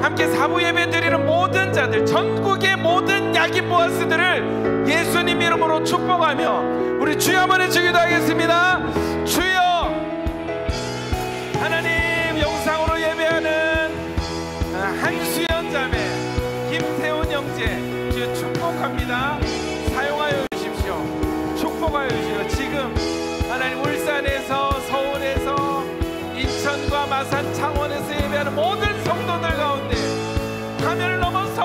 함께 사부 예배 드리는 모든 자들, 전국의 모든 야긴 보아스들을 예수님 이름으로 축복하며 우리 주여 한번 해주기도 하겠습니다. 주여, 하나님 영상으로 예배하는 한수연 자매, 김태훈 형제 주여 축복합니다. 사용하여 주십시오. 축복하여 주십시오. 지금 하나님 울산에서, 서울에서, 인천과 마산, 창원에서 예배하는 모든 성도들 가운데 화면을 넘어서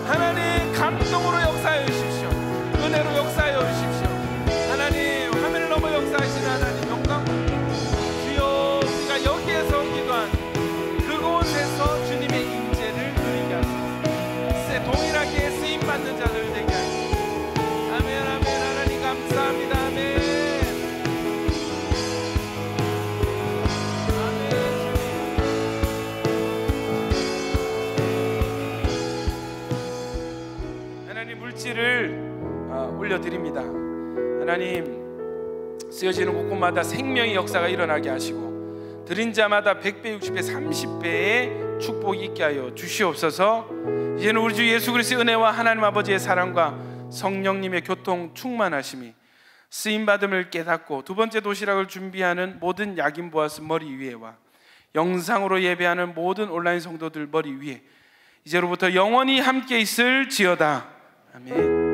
하나님 감동으로 역사하여 주십시오. 은혜로 역사하여 주십시오. 하나님 화면을 넘어 역사하시는 하나님 영광 주여, 우리가 여기에서 기도한 그곳에서 주님의 임재를 누리게 하소서. 동일하게 쓰임받는 자들 되게 하소서. 아멘 아멘. 하나님 감사합니다. 아멘. 물질을 올려드립니다. 하나님 쓰여지는 곳곳마다 생명의 역사가 일어나게 하시고 드린 자마다 100배, 60배, 30배의 축복이 있게 하여 주시옵소서. 이제는 우리 주 예수 그리스도의 은혜와 하나님 아버지의 사랑과 성령님의 교통 충만하심이 쓰임받음을 깨닫고 두 번째 도시락을 준비하는 모든 야긴 보아스 머리 위에와 영상으로 예배하는 모든 온라인 성도들 머리 위에 이제로부터 영원히 함께 있을지어다. 아멘.